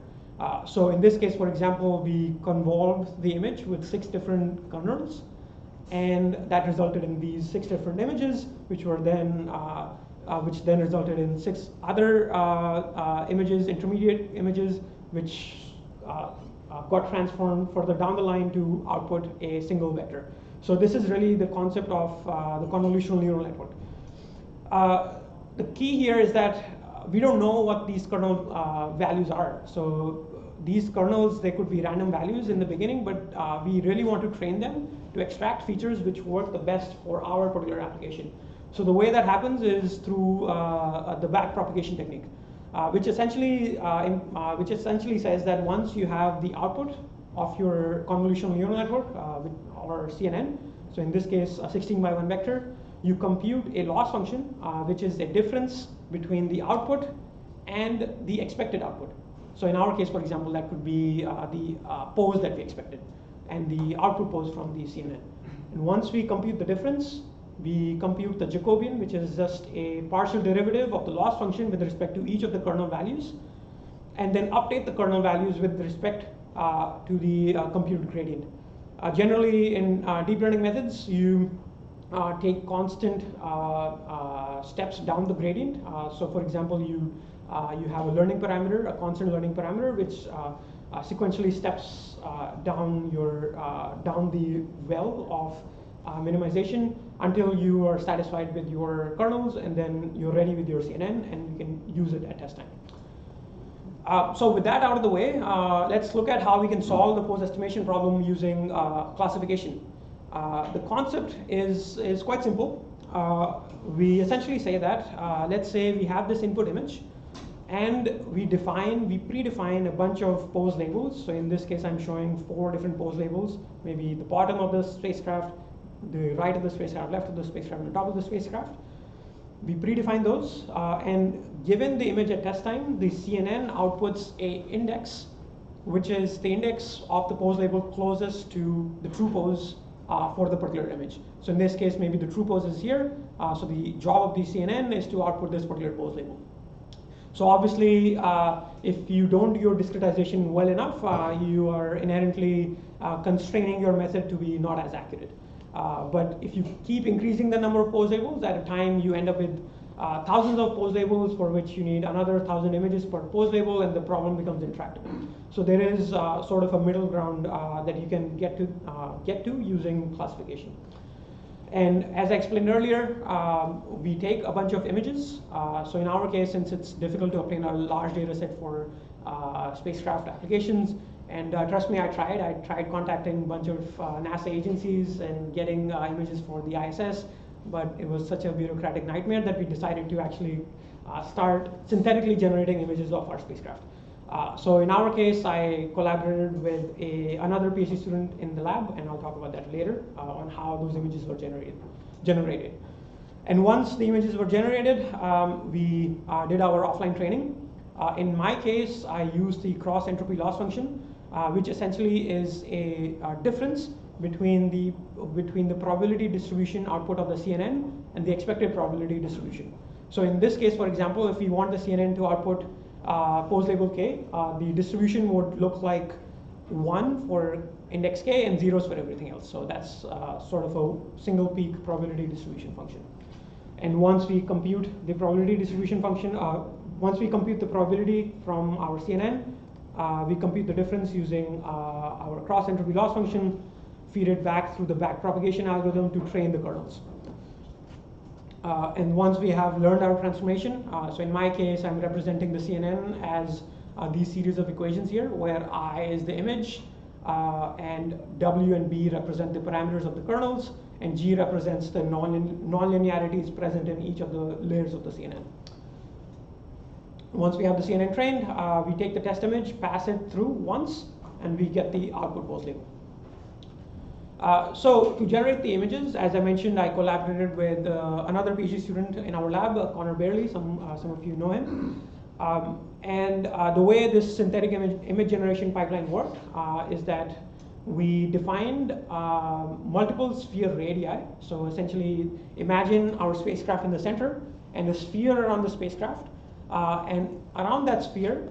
So in this case, for example, we convolved the image with 6 different kernels, and that resulted in these 6 different images, which were then which then resulted in 6 other images, intermediate images, which got transformed further down the line to output a single vector. So this is really the concept of the convolutional neural network. The key here is that we don't know what these kernel values are. So these kernels, they could be random values in the beginning, but we really want to train them to extract features which work the best for our particular application. So the way that happens is through the backpropagation technique, which essentially says that once you have the output of your convolutional neural network, or CNN, so in this case a 16 by 1 vector, you compute a loss function, which is a difference between the output and the expected output. So in our case, for example, that could be the pose that we expected and the output pose from the CNN. And once we compute the difference, we compute the Jacobian, which is just a partial derivative of the loss function with respect to each of the kernel values, and then update the kernel values with respect to the computed gradient. Generally, in deep learning methods, you take constant steps down the gradient. So for example, you have a learning parameter, a constant learning parameter, which sequentially steps down the well of minimization until you are satisfied with your kernels, and then you're ready with your CNN, and you can use it at test time. So with that out of the way, let's look at how we can solve the post-estimation problem using classification. The concept is quite simple. We essentially say that, let's say we have this input image, and we predefine a bunch of pose labels. So in this case, I'm showing 4 different pose labels, maybe the bottom of the spacecraft, the right of the spacecraft, left of the spacecraft, and the top of the spacecraft. We predefine those, and given the image at test time, the CNN outputs a index, which is the index of the pose label closest to the true pose for the particular image. So in this case, maybe the true pose is here, so the job of the CNN is to output this particular pose label. So obviously, if you don't do your discretization well enough, you are inherently constraining your method to be not as accurate. But if you keep increasing the number of pose labels, at a time you end up with thousands of pose labels for which you need another 1,000 images per pose label, and the problem becomes intractable. So there is sort of a middle ground that you can get to using classification. And as I explained earlier, we take a bunch of images. So in our case, since it's difficult to obtain a large data set for spacecraft applications, and trust me, I tried contacting a bunch of NASA agencies and getting images for the ISS, but it was such a bureaucratic nightmare that we decided to actually start synthetically generating images of our spacecraft. So in our case, I collaborated with another PhD student in the lab, and I'll talk about that later on how those images were generated. And once the images were generated, we did our offline training. In my case, I used the cross entropy loss function, which essentially is a difference between the probability distribution output of the CNN and the expected probability distribution. So in this case, for example, if we want the CNN to output pose label K, the distribution would look like 1 for index K and 0s for everything else. So that's sort of a single peak probability distribution function. And once we compute the probability distribution function, once we compute the probability from our CNN, we compute the difference using our cross entropy loss function, feed it back through the backpropagation algorithm to train the kernels. And once we have learned our transformation, so in my case, I'm representing the CNN as these series of equations here, where I is the image, and W and B represent the parameters of the kernels, and G represents the non-linearities present in each of the layers of the CNN. Once we have the CNN trained, we take the test image, pass it through once, and we get the output pose label. So to generate the images, as I mentioned, I collaborated with another PhD student in our lab, Connor Bailey. Some of you know him. And the way this synthetic image generation pipeline worked is that we defined multiple sphere radii. So essentially, imagine our spacecraft in the center and a sphere around the spacecraft. And around that sphere,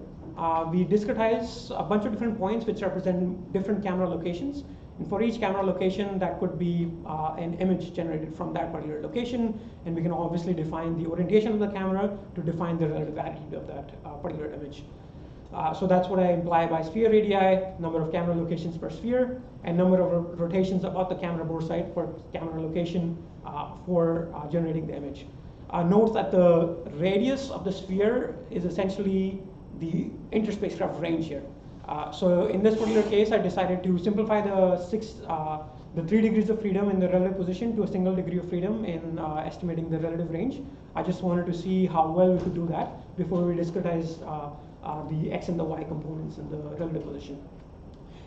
we discretize a bunch of different points which represent different camera locations. And for each camera location, that could be an image generated from that particular location. And we can obviously define the orientation of the camera to define the relative attitude of that particular image. So that's what I imply by sphere radii, number of camera locations per sphere, and number of rotations about the camera bore site per camera location for generating the image. Note that the radius of the sphere is essentially the interspacecraft range here. So in this particular case, I decided to simplify the 3 degrees of freedom in the relative position to a single degree of freedom in estimating the relative range. I just wanted to see how well we could do that before we discretize the x and the y components in the relative position.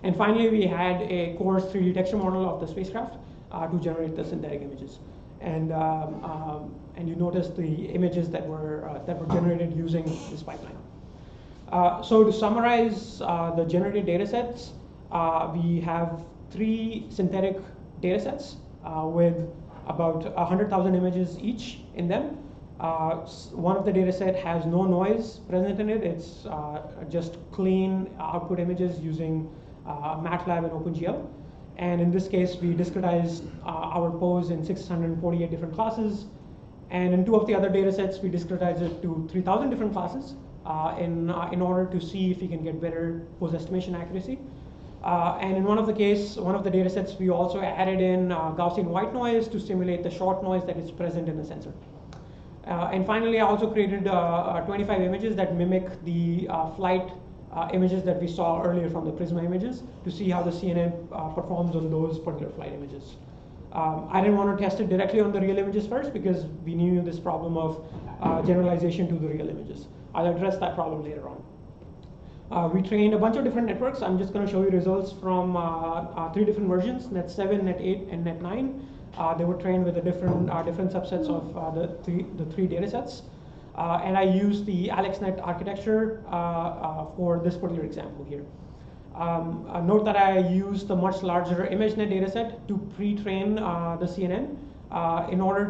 And finally, we had a coarse 3D texture model of the spacecraft to generate the synthetic images. And you notice the images that were generated using this pipeline. So to summarize the generated data sets, we have 3 synthetic data sets with about 100,000 images each in them. One of the data set has no noise present in it. It's just clean output images using MATLAB and OpenGL. And in this case, we discretized our pose in 648 different classes. And in 2 of the other data sets, we discretized it to 3,000 different classes in order to see if we can get better pose estimation accuracy. And in one of the data sets, we also added in Gaussian white noise to simulate the short noise that is present in the sensor. And finally, I also created 25 images that mimic the flight images that we saw earlier from the Prisma images to see how the CNN performs on those particular flight images. I didn't want to test it directly on the real images first because we knew this problem of generalization to the real images. I'll address that problem later on. We trained a bunch of different networks. I'm just going to show you results from 3 different versions, Net 7, Net 8, and Net 9. They were trained with the different subsets of the three data sets. And I used the AlexNet architecture for this particular example here. Note that I used the much larger ImageNet dataset to pre-train the CNN in order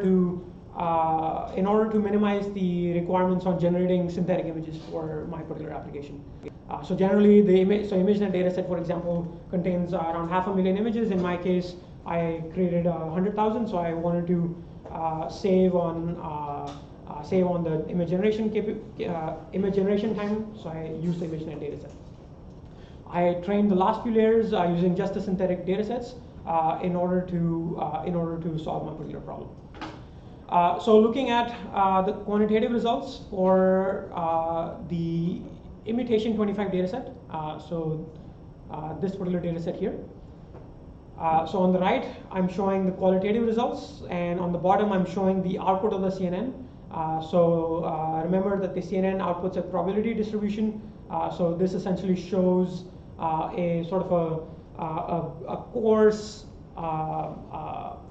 to minimize the requirements on generating synthetic images for my particular application. So generally, ImageNet dataset, for example, contains around 500,000 images. In my case, I created 100,000, so I wanted to save on the image generation time. So I used the ImageNet dataset. I trained the last few layers using just the synthetic datasets in order to solve my particular problem. So looking at the quantitative results for the imitation 25 dataset, this particular dataset here. So on the right, I'm showing the qualitative results, and on the bottom, I'm showing the output of the CNN. Remember that the CNN outputs a probability distribution. So this essentially shows a sort of a coarse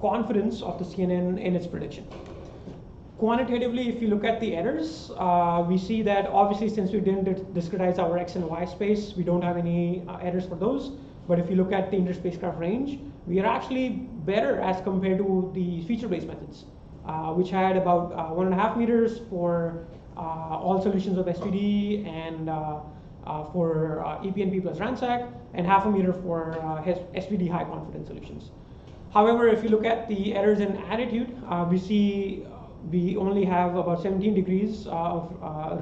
confidence of the CNN in its prediction. Quantitatively, if you look at the errors, we see that obviously since we didn't discretize our X and Y space, we don't have any errors for those. But if you look at the inter-spacecraft range, we are actually better as compared to the feature-based methods, which had about 1.5 meters for all solutions of SVD and for EPNP plus RANSAC, and 0.5 meter for SVD high confidence solutions. However, if you look at the errors in attitude, we see we only have about 17 degrees of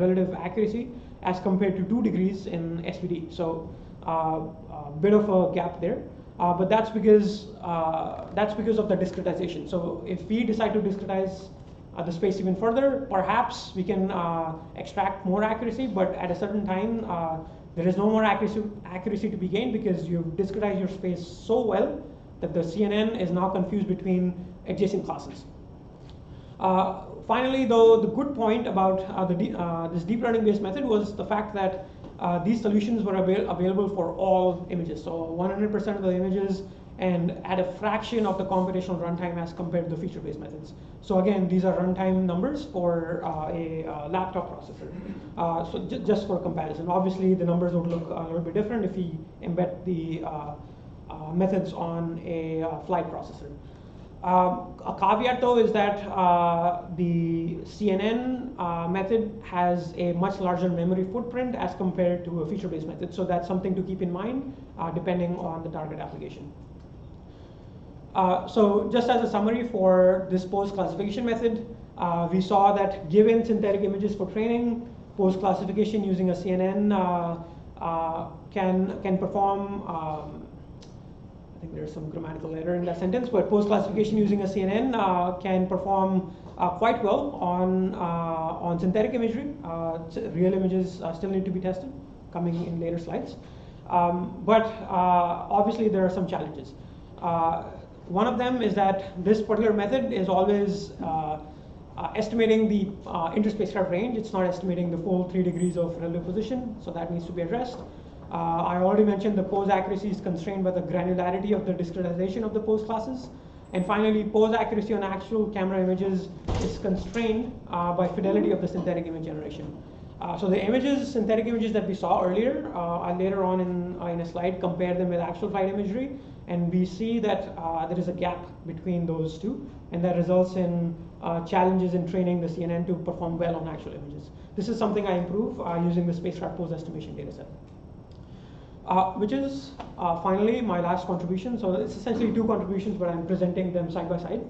relative accuracy as compared to 2 degrees in SVD. So a bit of a gap there, but that's because of the discretization. So if we decide to discretize the space even further, perhaps we can extract more accuracy, but at a certain time, there is no more accuracy to be gained because you've discretized your space so well that the CNN is now confused between adjacent classes. Finally, though, the good point about this deep learning-based method was the fact that these solutions were available for all images. So 100% of the images and at a fraction of the computational runtime as compared to the feature-based methods. So again, these are runtime numbers for a laptop processor. So just for comparison, obviously the numbers would look a little bit different if we embed the methods on a flight processor. A caveat though is that the CNN method has a much larger memory footprint as compared to a feature-based method. So that's something to keep in mind depending on the target application. So just as a summary for this pose classification method, we saw that given synthetic images for training, pose classification using a CNN can perform I think there's some grammatical error in that sentence, but pose classification using a CNN can perform quite well on synthetic imagery. Real images still need to be tested, coming in later slides. But obviously there are some challenges. One of them is that this particular method is always estimating the inter-spacecraft range. It's not estimating the full 3 degrees of relative position, so that needs to be addressed. I already mentioned the pose accuracy is constrained by the granularity of the discretization of the pose classes. And finally, pose accuracy on actual camera images is constrained by fidelity of the synthetic image generation. So the synthetic images that we saw earlier, later on in a slide, compare them with actual flight imagery, and we see that there is a gap between those two, and that results in challenges in training the CNN to perform well on actual images. This is something I improve using the spacecraft pose estimation dataset. which is finally my last contribution. So it's essentially two contributions, but I'm presenting them side by side.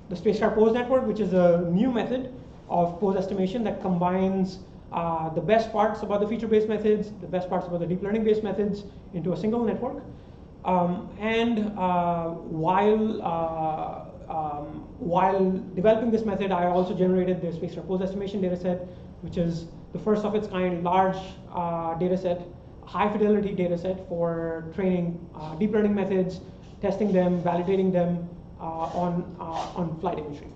The spacecraft pose network, which is a new method of pose estimation that combines the best parts about the feature-based methods, the best parts about the deep learning-based methods into a single network. While developing this method, I also generated the spacecraft pose estimation dataset, which is the first of its kind large dataset, high fidelity dataset for training deep learning methods, testing them, validating them on flight imagery.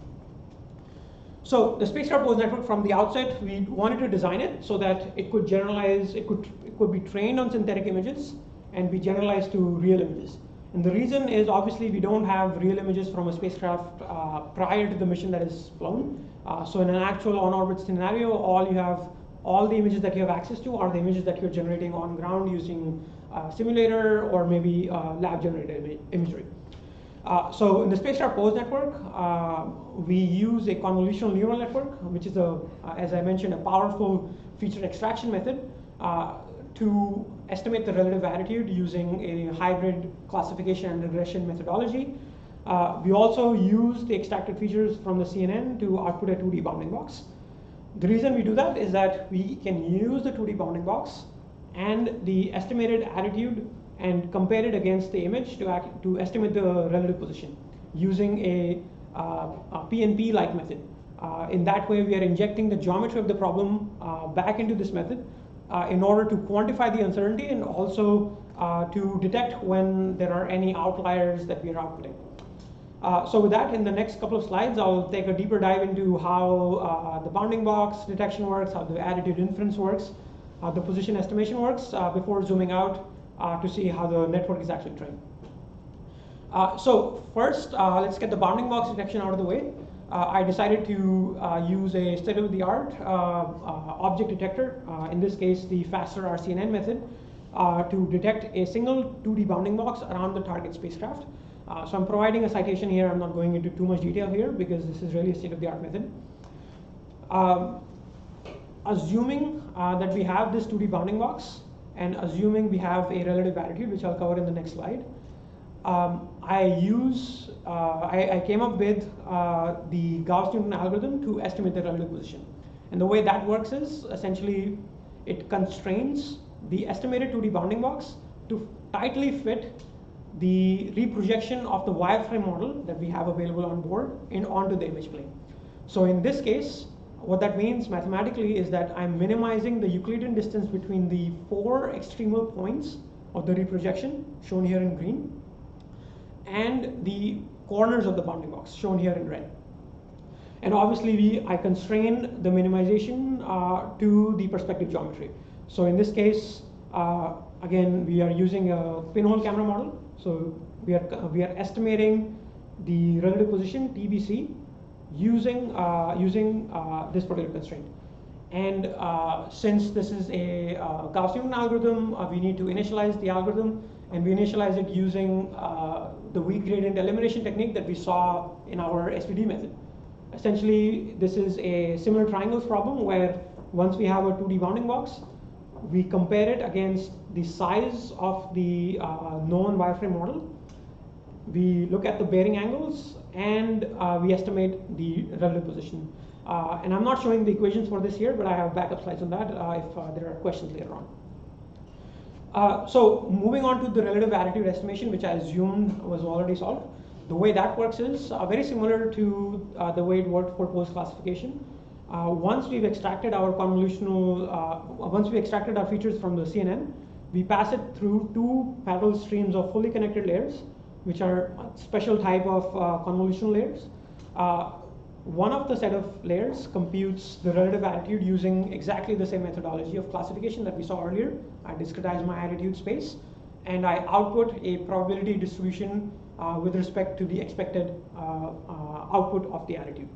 So the spacecraft pose network, from the outset, we wanted to design it so that it could generalize, it could be trained on synthetic images and be generalized to real images. And the reason is obviously we don't have real images from a spacecraft prior to the mission that is flown. So in an actual on-orbit scenario, all the images that you have access to are the images that you're generating on ground using a simulator or maybe lab-generated imagery. So in the spacecraft pose network, we use a convolutional neural network, which is, as I mentioned, a powerful feature extraction method to estimate the relative attitude using a hybrid classification and regression methodology. We also use the extracted features from the CNN to output a 2D bounding box. The reason we do that is that we can use the 2D bounding box and the estimated attitude and compare it against the image to estimate the relative position using a PNP-like method. In that way, we are injecting the geometry of the problem back into this method in order to quantify the uncertainty and also to detect when there are any outliers that we are outputting. So with that, in the next couple of slides, I'll take a deeper dive into how the bounding box detection works, how the attitude inference works, how the position estimation works, before zooming out to see how the network is actually trained. So first, let's get the bounding box detection out of the way. I decided to use a state-of-the-art object detector, in this case the faster RCNN method, to detect a single 2D bounding box around the target spacecraft. So I'm providing a citation here. I'm not going into too much detail here because this is really a state-of-the-art method. Assuming that we have this 2D bounding box and assuming we have a relative attitude, which I'll cover in the next slide, I came up with the Gauss-Newton algorithm to estimate the relative position. And the way that works is essentially it constrains the estimated 2D bounding box to tightly fit the reprojection of the wireframe model that we have available on board onto the image plane. So in this case, what that means mathematically is that I'm minimizing the Euclidean distance between the 4 extremal points of the reprojection, shown here in green, and the corners of the bounding box, shown here in red. And obviously I constrain the minimization to the perspective geometry. So in this case, again, we are using a pinhole camera model. So we are estimating the relative position, TBC, using this particular constraint. And since this is a Gauss-Newton algorithm, we need to initialize the algorithm, and we initialize it using the weak gradient elimination technique that we saw in our SPD method. Essentially, this is a similar triangles problem where once we have a 2D bounding box, we compare it against the size of the known wireframe model. We look at the bearing angles and we estimate the relative position. And I'm not showing the equations for this here, but I have backup slides on that if there are questions later on. So moving on to the relative attitude estimation, which I assumed was already solved. The way that works is very similar to the way it worked for pose classification. Once we've extracted our once we extracted our features from the CNN, we pass it through 2 parallel streams of fully connected layers, which are a special type of convolutional layers. One of the set of layers computes the relative attitude using exactly the same methodology of classification that we saw earlier. I discretize my attitude space, and I output a probability distribution with respect to the expected output of the attitude.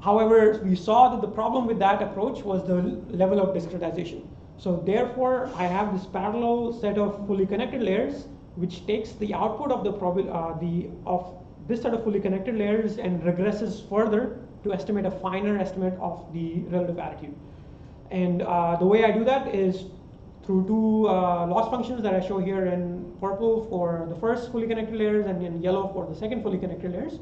However, we saw that the problem with that approach was the level of discretization. So therefore, I have this parallel set of fully connected layers, which takes the output of this set of fully connected layers and regresses further to estimate a finer estimate of the relative attitude. And the way I do that is through two loss functions that I show here in purple for the first fully connected layers and in yellow for the second fully connected layers.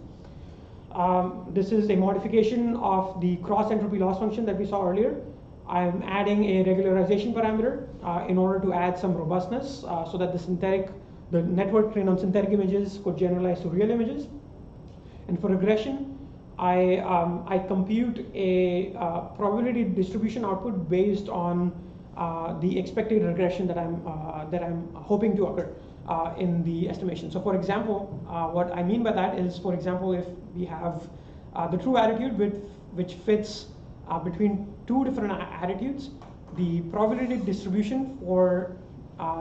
This is a modification of the cross entropy loss function that we saw earlier. I'm adding a regularization parameter in order to add some robustness so that the network trained on synthetic images could generalize to real images. And for regression, I compute a probability distribution output based on the expected regression that I'm hoping to occur in the estimation. So for example, what I mean by that is, for example, if we have the true attitude which fits between two different attitudes, the probability distribution for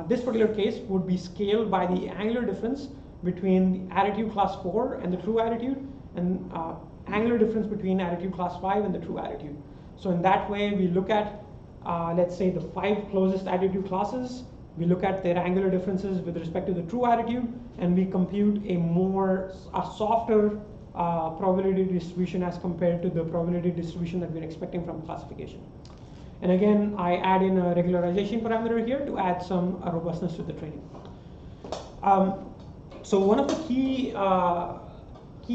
this particular case would be scaled by the angular difference between the attitude class 4 and the true attitude, and angular difference between attitude class 5 and the true attitude. So in that way, we look at, let's say, the 5 closest attitude classes. We look at their angular differences with respect to the true attitude, and we compute a softer probability distribution as compared to the probability distribution that we're expecting from classification. And again, I add in a regularization parameter here to add some robustness to the training. So one of the key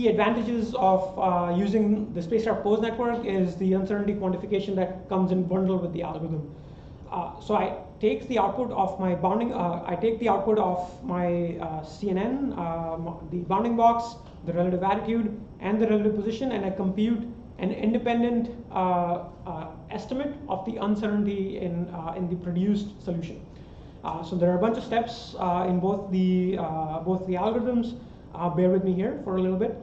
advantages of using the spacecraft pose network is the uncertainty quantification that comes in bundle with the algorithm. So I take the output of my bounding, CNN, the bounding box, the relative attitude, and the relative position, and I compute an independent estimate of the uncertainty in the produced solution. So there are a bunch of steps in both the algorithms. Bear with me here for a little bit.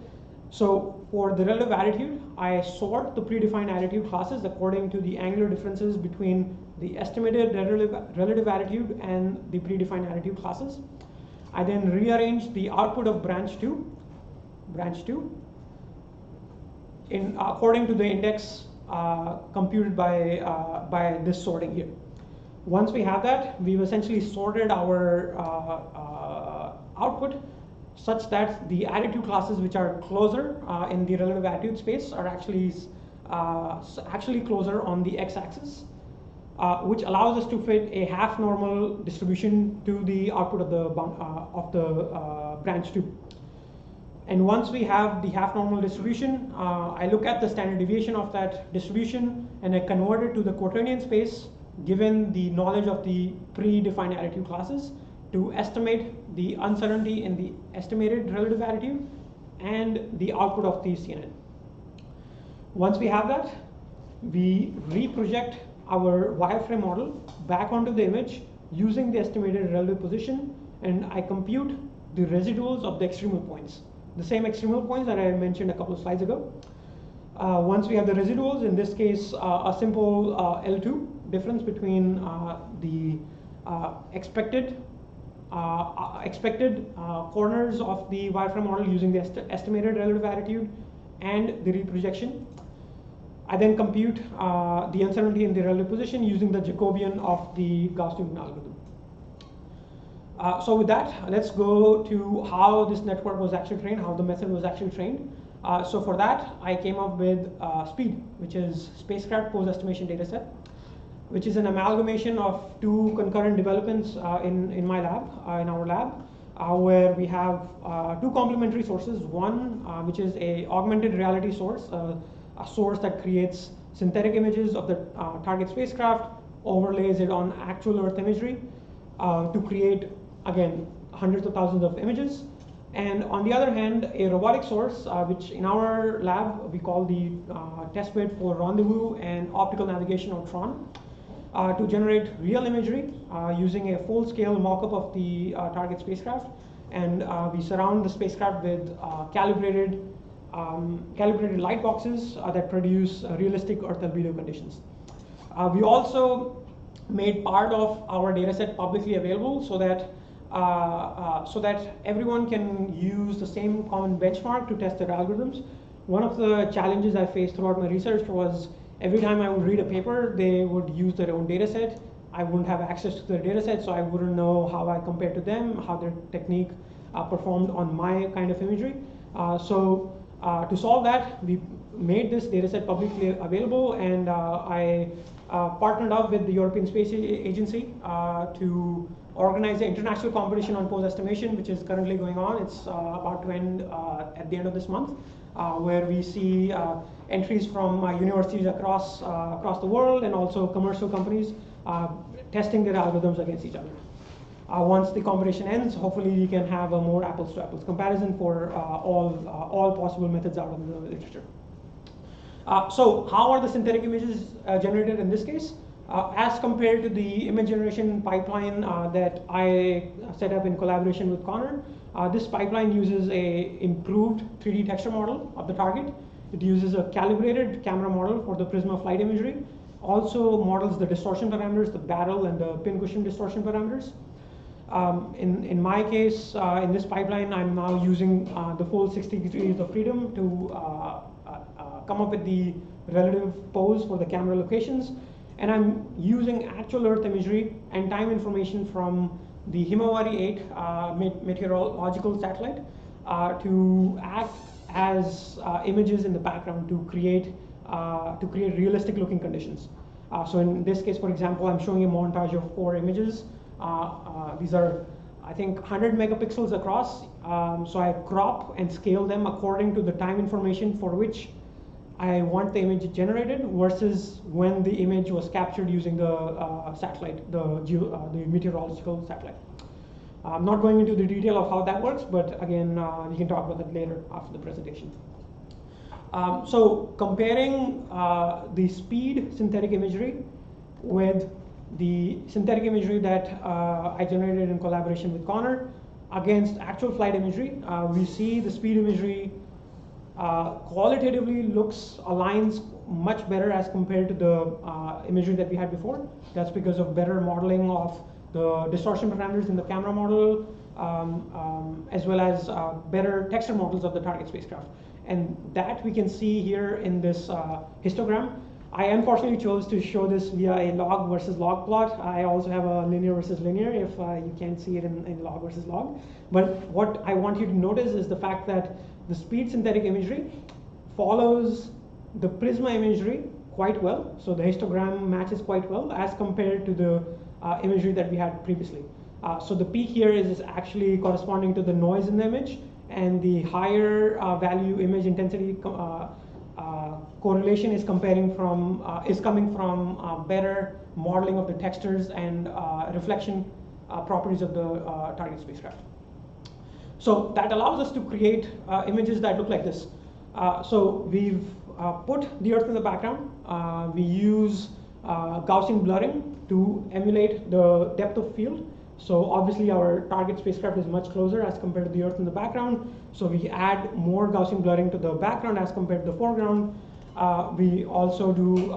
So for the relative attitude, I sort the predefined attitude classes according to the angular differences between the estimated relative attitude and the predefined attitude classes. I then rearrange the output of branch 2 according to the index computed by this sorting here. Once we have that, we've essentially sorted our output such that the attitude classes which are closer in the relative attitude space are actually closer on the x-axis, which allows us to fit a half normal distribution to the output of the branch 2. And once we have the half normal distribution, I look at the standard deviation of that distribution and I convert it to the quaternion space given the knowledge of the predefined attitude classes to estimate the uncertainty in the estimated relative attitude and the output of the CNN. Once we have that, we reproject our wireframe model back onto the image using the estimated relative position, and I compute the residuals of the extremal points. The same extremal points that I mentioned a couple of slides ago. Once we have the residuals, in this case, a simple L2 difference between the expected corners of the wireframe model using the estimated relative attitude and the reprojection. I then compute the uncertainty in the relative position using the Jacobian of the Gauss-Newton algorithm. So with that, let's go to how this network was actually trained, how the method was actually trained. So for that, I came up with SPEED, which is Spacecraft Pose Estimation Dataset, which is an amalgamation of two concurrent developments in my lab, in our lab, where we have two complementary sources. One, which is a augmented reality source, a source that creates synthetic images of the target spacecraft, overlays it on actual Earth imagery to create, again, hundreds of thousands of images. And on the other hand, a robotic source, which in our lab we call the testbed for rendezvous and optical navigation, or TRON, to generate real imagery using a full-scale mock-up of the target spacecraft. And we surround the spacecraft with calibrated light boxes that produce realistic Earth albedo conditions. We also made part of our dataset publicly available so that everyone can use the same common benchmark to test their algorithms. One of the challenges I faced throughout my research was every time I would read a paper, they would use their own dataset. I wouldn't have access to their dataset, so I wouldn't know how I compared to them, how their technique performed on my kind of imagery. So To solve that, we made this dataset publicly available, and I partnered up with the European Space Agency to organize an international competition on pose estimation, which is currently going on. It's about to end at the end of this month, where we see entries from universities across the world and also commercial companies testing their algorithms against each other. Once the competition ends, hopefully we can have a more apples-to-apples comparison for all possible methods out of the literature. So how are the synthetic images generated in this case? As compared to the image generation pipeline that I set up in collaboration with Connor, this pipeline uses a improved 3D texture model of the target. It uses a calibrated camera model for the Prisma flight imagery. Also models the distortion parameters, the barrel and the pincushion distortion parameters. In my case, in this pipeline, I'm now using the full 60 degrees of freedom to come up with the relative pose for the camera locations. And I'm using actual Earth imagery and time information from the Himawari 8 meteorological satellite to act as images in the background to create realistic looking conditions. So in this case, for example, I'm showing a montage of 4 images. These are, I think, 100 megapixels across. So I crop and scale them according to the time information for which I want the image generated versus when the image was captured using the satellite, the meteorological satellite. I'm not going into the detail of how that works, but again, we can talk about that later after the presentation. So comparing the speed synthetic imagery with the synthetic imagery that I generated in collaboration with Connor against actual flight imagery, we see the speed imagery qualitatively aligns much better as compared to the imagery that we had before. That's because of better modeling of the distortion parameters in the camera model, as well as better texture models of the target spacecraft. And that we can see here in this histogram. I unfortunately chose to show this via a log versus log plot. I also have a linear versus linear if you can't see it in log versus log. But what I want you to notice is the fact that the speed synthetic imagery follows the Prisma imagery quite well. So the histogram matches quite well as compared to the imagery that we had previously. So the peak here is actually corresponding to the noise in the image, and the higher value image intensity correlation is coming from better modeling of the textures and reflection properties of the target spacecraft. So that allows us to create images that look like this. So we've put the Earth in the background. We use Gaussian blurring to emulate the depth of field. So obviously our target spacecraft is much closer as compared to the Earth in the background. So we add more Gaussian blurring to the background as compared to the foreground. We also do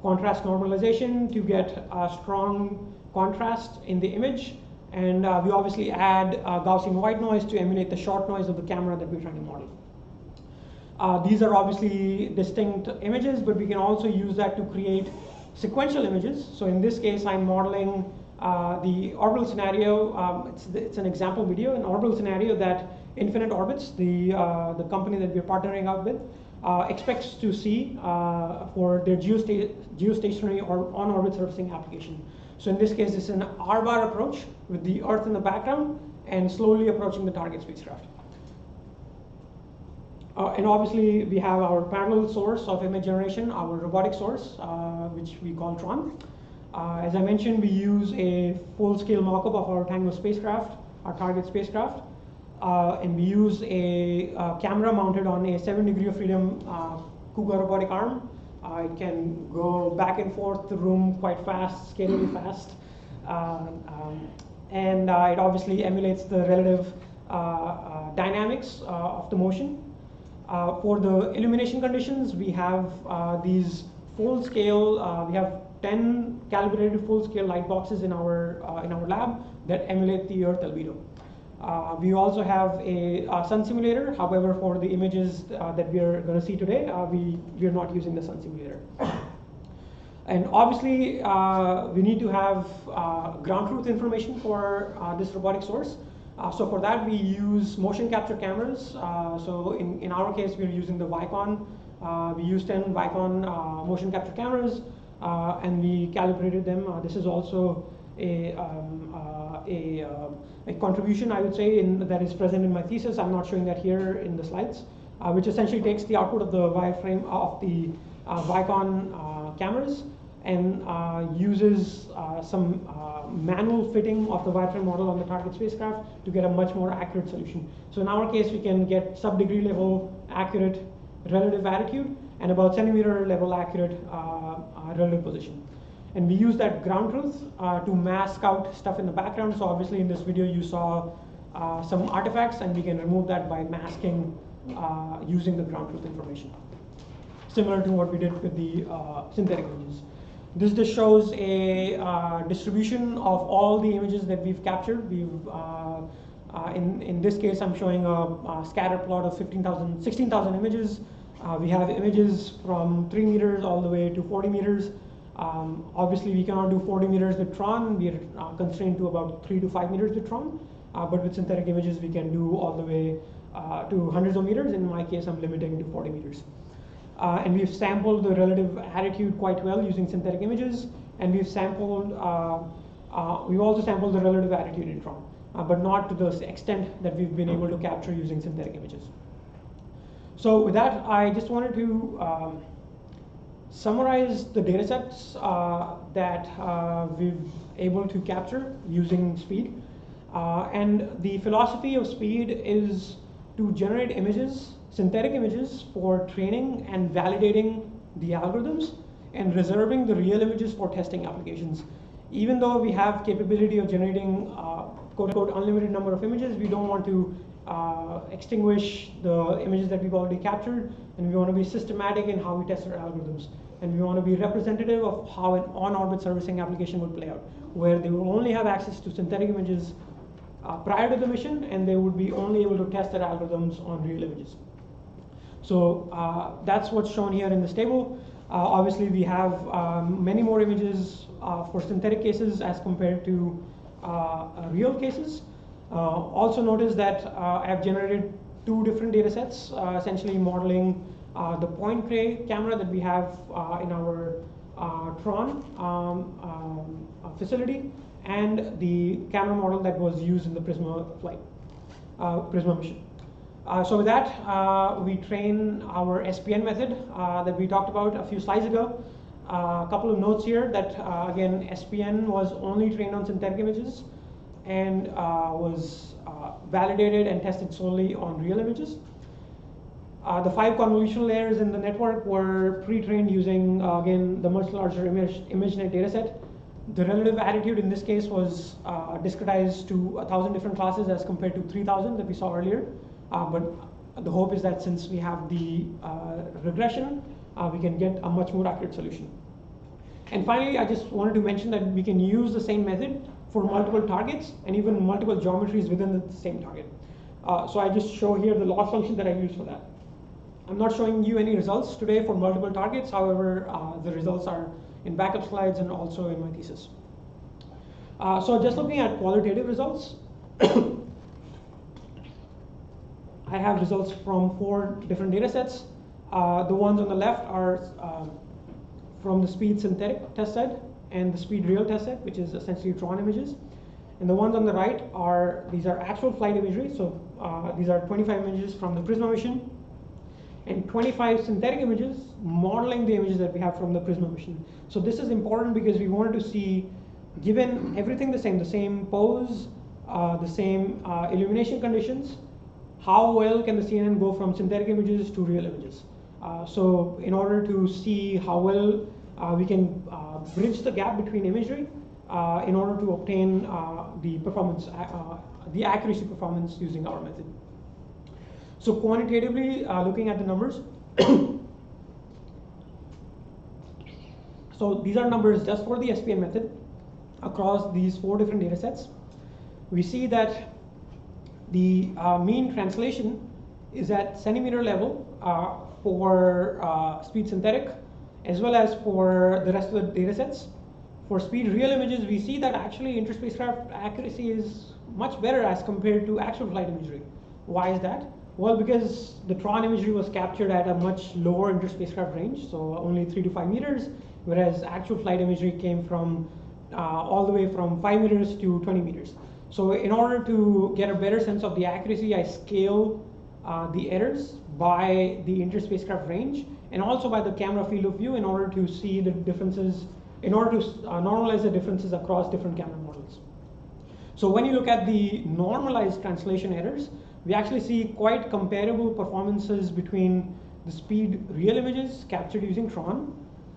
contrast normalization to get a strong contrast in the image. And we obviously add Gaussian white noise to emulate the short noise of the camera that we're trying to model. These are obviously distinct images, but we can also use that to create sequential images. So in this case, I'm modeling the orbital scenario. It's an example video, an orbital scenario that Infinite Orbits, the company that we're partnering up with, expects to see for their geostationary or on-orbit surfacing application. So in this case, it's an R-bar approach with the Earth in the background and slowly approaching the target spacecraft. And obviously, we have our parallel source of image generation, our robotic source, which we call Tron. As I mentioned, we use a full-scale mock-up of our Tango spacecraft, our target spacecraft. And we use a camera mounted on a 7 degree of freedom Cougar robotic arm. It can go back and forth the room quite fast, scarily fast. And it obviously emulates the relative dynamics of the motion. For the illumination conditions, we have these full-scale, we have 10 calibrated full-scale light boxes in our lab that emulate the Earth albedo. We also have a sun simulator. However, for the images that we are going to see today, we are not using the sun simulator. And obviously, we need to have ground truth information for this robotic source. So for that, we use motion capture cameras. So in our case, we're using the Vicon. We use 10 Vicon motion capture cameras, and we calibrated them. This is also a contribution, I would say, that is present in my thesis. I'm not showing that here in the slides, which essentially takes the output of the wireframe of the Vicon cameras and uses some manual fitting of the wireframe model on the target spacecraft to get a much more accurate solution. So in our case, we can get sub-degree level accurate relative attitude and about centimeter level accurate relative position. And we use that ground truth to mask out stuff in the background. So obviously in this video you saw some artifacts, and we can remove that by masking using the ground truth information, similar to what we did with the synthetic images. This just shows a distribution of all the images that we've captured. In this case, I'm showing a scatter plot of 16,000 images. We have images from 3 meters all the way to 40 meters. Obviously, we cannot do 40 meters with Tron. We are constrained to about 3 to 5 meters with Tron. But with synthetic images, we can do all the way to hundreds of meters. In my case, I'm limiting to 40 meters. And we've sampled the relative attitude quite well using synthetic images. And we've also sampled the relative attitude in Tron, but not to the extent that we've been able to capture using synthetic images. So with that, I just wanted to summarize the data sets that we've able to capture using speed. And the philosophy of speed is to generate images, synthetic images, for training and validating the algorithms and reserving the real images for testing applications. Even though we have capability of generating quote-unquote unlimited number of images, we don't want to extinguish the images that we've already captured, and we want to be systematic in how we test our algorithms. And we want to be representative of how an on-orbit servicing application would play out, where they will only have access to synthetic images prior to the mission, and they would be only able to test their algorithms on real images. So that's what's shown here in this table. Obviously, we have many more images for synthetic cases as compared to real cases. Also notice that I've generated 2 different data sets, essentially modeling the point gray camera that we have in our Tron facility, and the camera model that was used in the Prisma flight, Prisma mission. So with that, we train our SPN method that we talked about a few slides ago. A couple of notes here that, again, SPN was only trained on synthetic images and was validated and tested solely on real images. The 5 convolutional layers in the network were pre-trained using, again, the much larger ImageNet dataset. The relative attitude in this case was discretized to 1,000 different classes as compared to 3,000 that we saw earlier. But the hope is that since we have the regression, we can get a much more accurate solution. And finally, I just wanted to mention that we can use the same method for multiple targets and even multiple geometries within the same target. So I just show here the loss function that I use for that. I'm not showing you any results today for multiple targets. However, the results are in backup slides and also in my thesis. So just looking at qualitative results, I have results from 4 different data sets. The ones on the left are from the speed synthetic test set and the speed real test set, which is essentially Tron images. And the ones on the right are, these are actual flight imagery. So these are 25 images from the Prisma mission and 25 synthetic images modeling the images that we have from the Prisma mission. So this is important because we wanted to see, given everything the same pose, the same illumination conditions, how well can the CNN go from synthetic images to real images? So in order to see how well we can bridge the gap between imagery in order to obtain the performance, the accuracy performance using our method. So quantitatively, looking at the numbers, so these are numbers just for the SPN method across these 4 different data sets. We see that the mean translation is at centimeter level for speed synthetic, as well as for the rest of the data sets. For speed real images, we see that actually interspacecraft accuracy is much better as compared to actual flight imagery. Why is that? Well, because the Tron imagery was captured at a much lower inter-spacecraft range, so only 3 to 5 meters, whereas actual flight imagery came from all the way from 5 meters to 20 meters. So in order to get a better sense of the accuracy, I scale the errors by the inter-spacecraft range and also by the camera field of view in order to see the differences, in order to normalize the differences across different camera models. So when you look at the normalized translation errors, we actually see quite comparable performances between the speed real images captured using Tron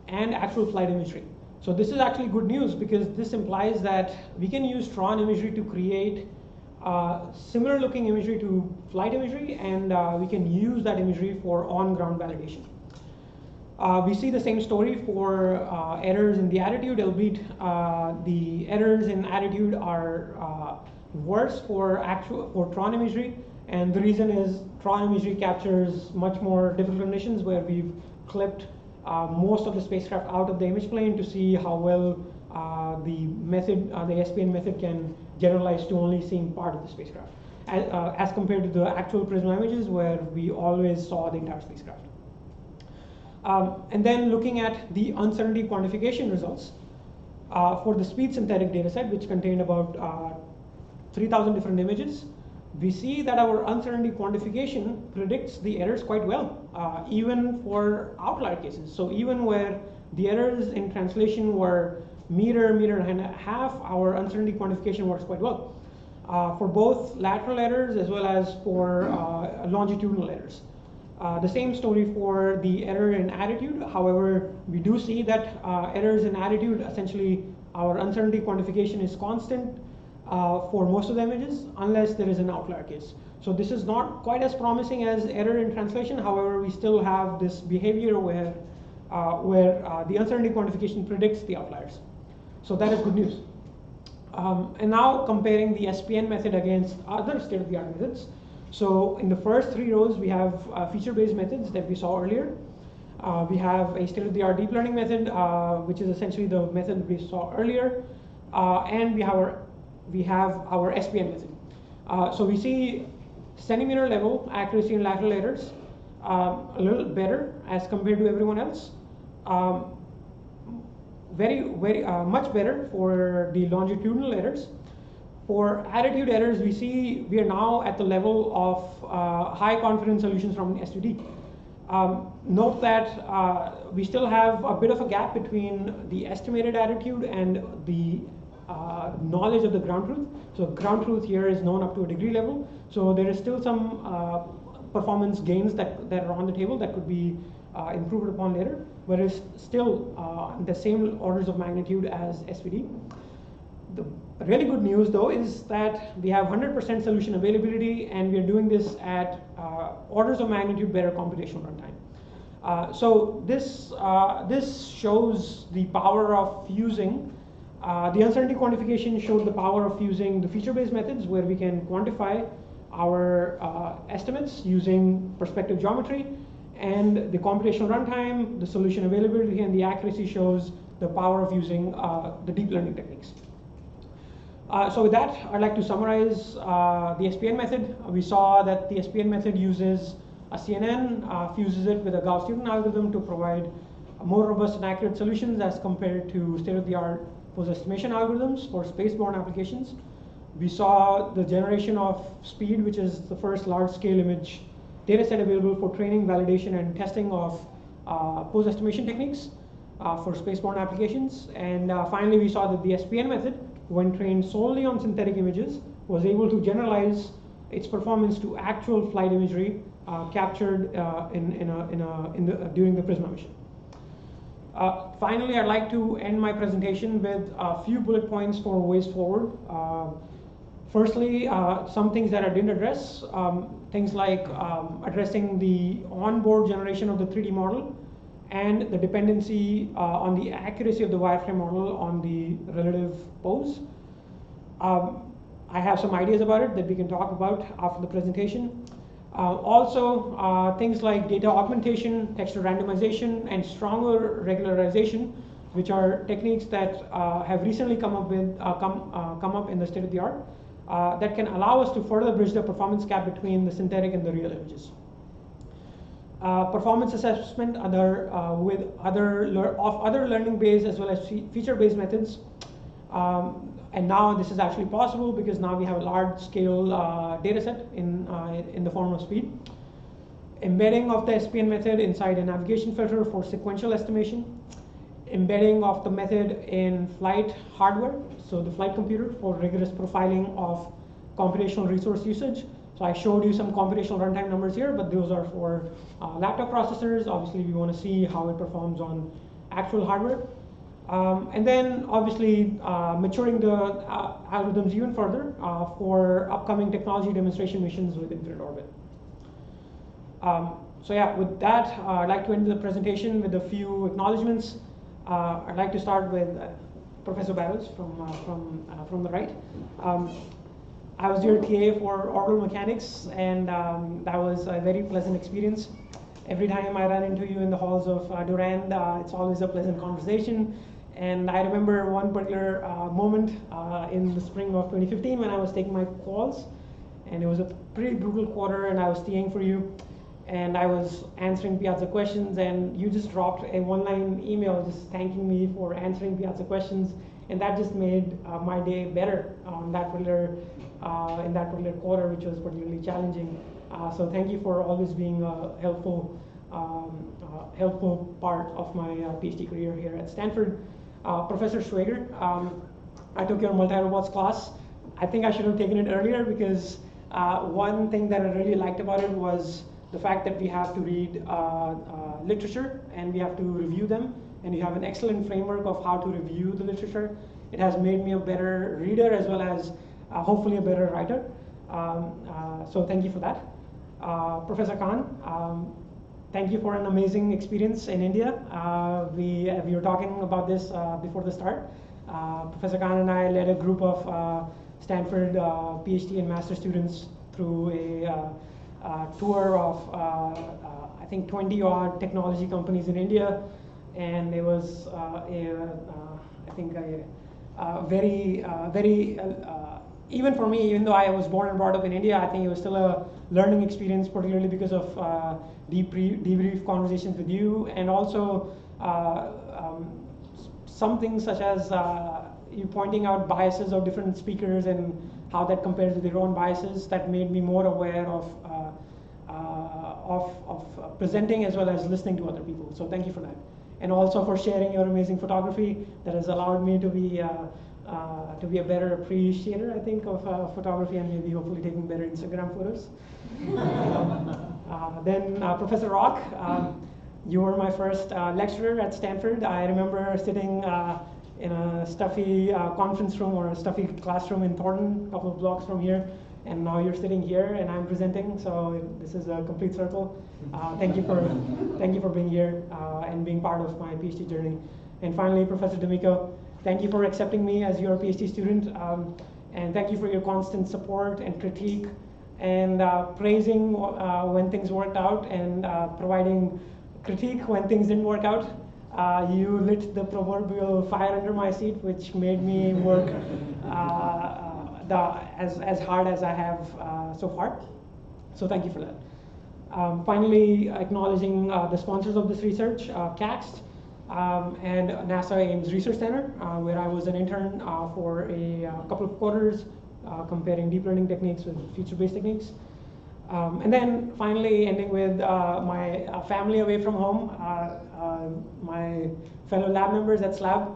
and actual flight imagery. So this is actually good news because this implies that we can use Tron imagery to create similar looking imagery to flight imagery, and we can use that imagery for on-ground validation. We see the same story for errors in the attitude, albeit the errors in attitude are worse for Tron imagery, and the reason is Tron imagery captures much more difficult conditions where we've clipped most of the spacecraft out of the image plane to see how well the SPN method can generalize to only seeing part of the spacecraft, as compared to the actual Prisma images where we always saw the entire spacecraft. And then looking at the uncertainty quantification results for the speed synthetic dataset, which contained about 3,000 different images, we see that our uncertainty quantification predicts the errors quite well, even for outlier cases. So even where the errors in translation were meter and a half, our uncertainty quantification works quite well for both lateral errors as well as for longitudinal errors. The same story for the error in attitude. However, we do see that errors in attitude, essentially our uncertainty quantification is constant for most of the images unless there is an outlier case. So this is not quite as promising as error in translation. However, we still have this behavior where the uncertainty quantification predicts the outliers. So that is good news. And now comparing the SPN method against other state-of-the-art methods. So in the first 3 rows, we have feature-based methods that we saw earlier. We have a state-of-the-art deep learning method, which is essentially the method we saw earlier. And we have our SPN method. So we see centimeter level accuracy in lateral errors a little better as compared to everyone else. Very much better for the longitudinal errors. For attitude errors, we see we are now at the level of high confidence solutions from S2D. Note that we still have a bit of a gap between the estimated attitude and the knowledge of the ground truth. So ground truth here is known up to a degree level. So there is still some performance gains that are on the table that could be improved upon later, but it's still the same orders of magnitude as SVD. The really good news though is that we have 100% solution availability, and we are doing this at orders of magnitude better computational runtime. So this shows the power of fusing. The uncertainty quantification showed the power of using the feature-based methods where we can quantify our estimates using perspective geometry, and the computational runtime, the solution availability, and the accuracy shows the power of using the deep learning techniques. So with that, I'd like to summarize the SPN method. We saw that the SPN method uses a CNN, fuses it with a Gauss-Newton algorithm to provide more robust and accurate solutions as compared to state-of-the-art post-estimation algorithms for spaceborne applications. We saw the generation of speed, which is the first large-scale image data set available for training, validation, and testing of post-estimation techniques for spaceborne applications. And finally, we saw that the SPN method, when trained solely on synthetic images, was able to generalize its performance to actual flight imagery captured during the Prisma mission. Finally, I'd like to end my presentation with a few bullet points for ways forward. Firstly, some things that I didn't address, things like addressing the onboard generation of the 3D model and the dependency on the accuracy of the wireframe model on the relative pose. I have some ideas about it that we can talk about after the presentation. Also, things like data augmentation, texture randomization, and stronger regularization, which are techniques that have recently come up in the state of the art. that can allow us to further bridge the performance gap between the synthetic and the real images. Performance assessment with other learning-based as well as feature-based methods. And now this is actually possible because now we have a large-scale data set in the form of speed. Embedding of the SPN method inside a navigation filter for sequential estimation. Embedding of the method in flight hardware, so the flight computer, for rigorous profiling of computational resource usage. So I showed you some computational runtime numbers here, but those are for laptop processors. Obviously, we want to see how it performs on actual hardware. And then, obviously, maturing the algorithms even further for upcoming technology demonstration missions with Infinite Orbit. So yeah, with that, I'd like to end the presentation with a few acknowledgements. I'd like to start with Professor Barrows from the right. I was your TA for orbital mechanics, and that was a very pleasant experience. Every time I run into you in the halls of Durand, it's always a pleasant conversation. And I remember one particular moment in the spring of 2015 when I was taking my calls, and it was a pretty brutal quarter, and I was TAing for you, and I was answering Piazza questions, and you just dropped a one-line email just thanking me for answering Piazza questions, and that just made my day better in that particular quarter, which was particularly challenging. So thank you for always being a helpful part of my PhD career here at Stanford. Professor Schwager, I took your multi-robots class. I think I should have taken it earlier because one thing that I really liked about it was the fact that we have to read literature and we have to review them, and you have an excellent framework of how to review the literature. It has made me a better reader as well as hopefully a better writer. So thank you for that. Professor Khan, thank you for an amazing experience in India. We were talking about this before the start. Professor Khan and I led a group of Stanford PhD and master students through a tour of I think 20 odd technology companies in India, and it was I think a very even for me, even though I was born and brought up in India, I think it was still a learning experience, particularly because of debrief conversations with you, and also some things such as you pointing out biases of different speakers and how that compares with your own biases. That made me more aware of presenting as well as listening to other people. So thank you for that, and also for sharing your amazing photography that has allowed me to be a better appreciator, I think, of photography, and maybe hopefully taking better Instagram photos. Then Professor Rock, you were my first lecturer at Stanford. I remember sitting in a stuffy conference room or a stuffy classroom in Thornton, a couple of blocks from here, and now you're sitting here and I'm presenting, so this is a complete circle. Thank you for being here and being part of my PhD journey. And finally, Professor D'Amico, thank you for accepting me as your PhD student, and thank you for your constant support and critique and praising when things worked out and providing critique when things didn't work out. You lit the proverbial fire under my seat, which made me work as hard as I have so far. So thank you for that. Finally, acknowledging the sponsors of this research, CAXT, and NASA Ames Research Center, where I was an intern for a couple of quarters, comparing deep learning techniques with feature-based techniques. And then finally ending with my family away from home, my fellow lab members at SLAB.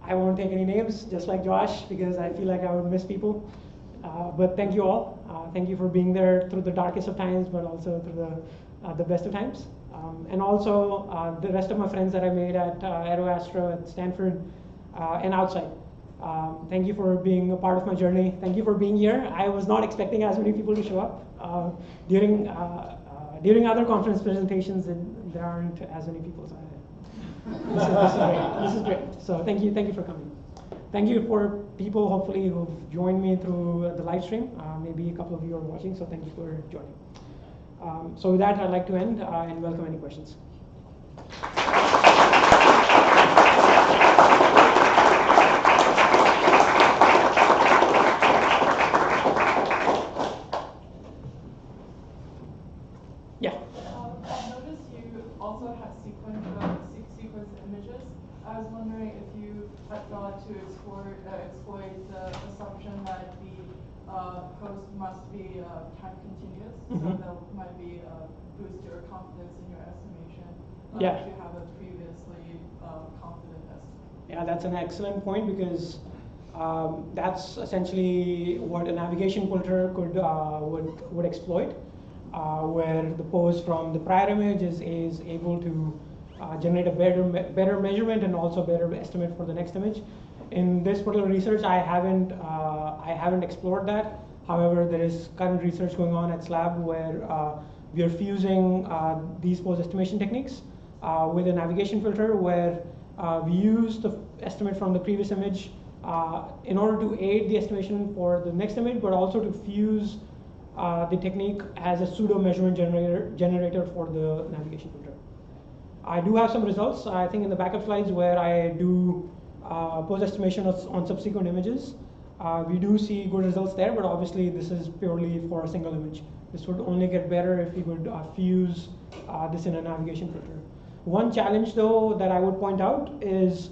I won't take any names, just like Josh, because I feel like I would miss people. But thank you all. Thank you for being there through the darkest of times, but also through the best of times. And also the rest of my friends that I made at AeroAstro, at Stanford, and outside. Thank you for being a part of my journey. Thank you for being here. I was not expecting as many people to show up. During other conference presentations, there aren't as many people. So this is great. So thank you for coming. Thank you for people, hopefully, who've joined me through the live stream. Maybe a couple of you are watching, so thank you for joining. So with that, I'd like to end and welcome any questions. also has sequence images. I was wondering if you had thought to exploit the assumption that the host must be time continuous, so that might be boost your confidence in your estimation. If you have a previously confident estimate. Yeah, that's an excellent point, because that's essentially what a navigation filter would exploit, where the pose from the prior image is able to generate a better measurement and also better estimate for the next image. In this particular research, I haven't explored that. However, there is current research going on at SLAB where we are fusing these pose estimation techniques with a navigation filter, where we use the estimate from the previous image in order to aid the estimation for the next image, but also to fuse the technique as a pseudo measurement generator for the navigation filter. I do have some results, I think, in the backup slides, where I do pose estimation on subsequent images. We do see good results there, but obviously this is purely for a single image. This would only get better if we would fuse this in a navigation filter. One challenge, though, that I would point out is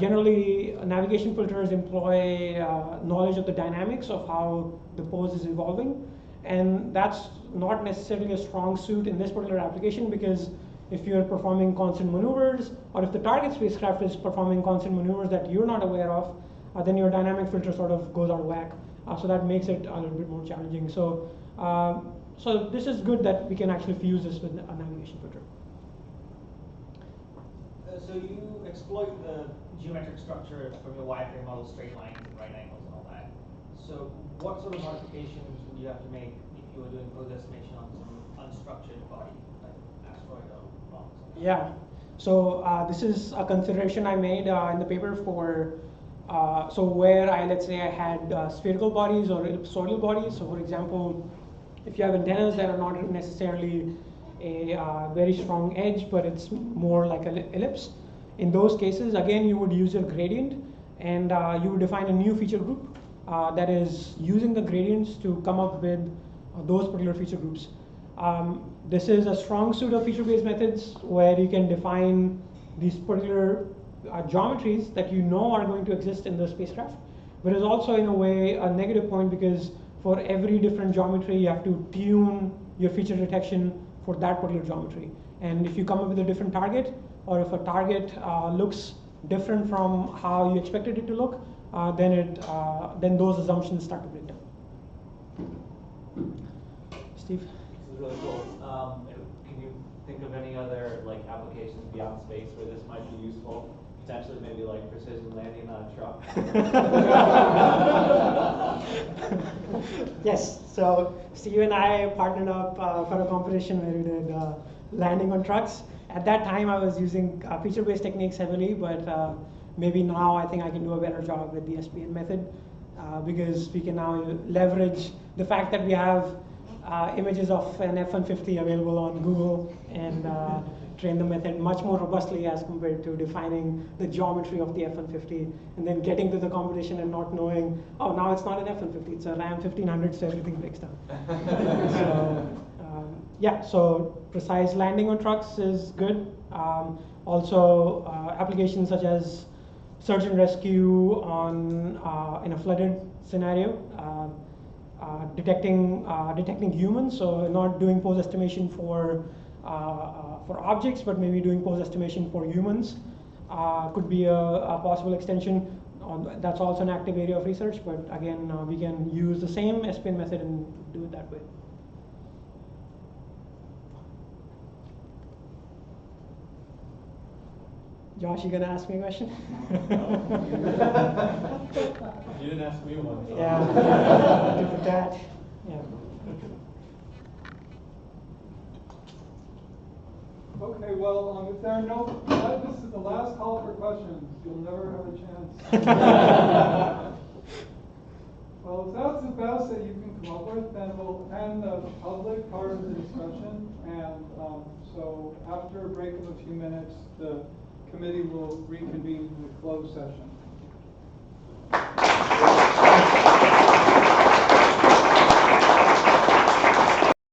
generally navigation filters employ knowledge of the dynamics of how the pose is evolving, and that's not necessarily a strong suit in this particular application, because if you're performing constant maneuvers, or if the target spacecraft is performing constant maneuvers that you're not aware of, then your dynamic filter sort of goes out of whack. So that makes it a little bit more challenging. So, so this is good that we can actually fuse this with a navigation filter. So you exploit the geometric structure from your wireframe model, straight lines and right angles and all that. So what sort of modifications would you have to make if you were doing pose estimation on some unstructured body, like asteroid or rocks? Yeah. So this is a consideration I made in the paper for, so where let's say I had spherical bodies or ellipsoidal bodies. So for example, if you have antennas that are not necessarily a very strong edge, but it's more like an ellipse, in those cases, again, you would use your gradient, and you would define a new feature group that is using the gradients to come up with those particular feature groups. This is a strong suit of feature-based methods where you can define these particular geometries that you know are going to exist in the spacecraft, but it's also in a way a negative point, because for every different geometry you have to tune your feature detection for that particular geometry. And if you come up with a different target, or if a target looks different from how you expected it to look, then those assumptions start to break down. Steve? This is really cool. Can you think of any other applications beyond space where this might be useful? Potentially, maybe like precision landing on a truck. Yes. So Steve and I partnered up for a competition where we did landing on trucks. At that time, I was using feature-based techniques heavily, but maybe now I think I can do a better job with the SPN method, because we can now leverage the fact that we have images of an F-150 available on Google, and train the method much more robustly as compared to defining the geometry of the F-150 and then getting to the competition and not knowing, oh, now it's not an F-150, it's a Ram 1500, so everything breaks down. So, yeah, so precise landing on trucks is good. Also, applications such as search and rescue on in a flooded scenario, detecting humans. So not doing pose estimation for objects, but maybe doing pose estimation for humans could be a possible extension. That's also an active area of research, but again, we can use the same SPN method and do it that way. Josh, you gonna ask me a question? You didn't ask me one. So. Yeah, different that. Yeah. Okay, well, if there are no, this is the last call for questions. You'll never have a chance. Well, if that's the best that you can come up with, then we'll end the public part of the discussion. And so after a break of a few minutes, the committee will reconvene in the closed session.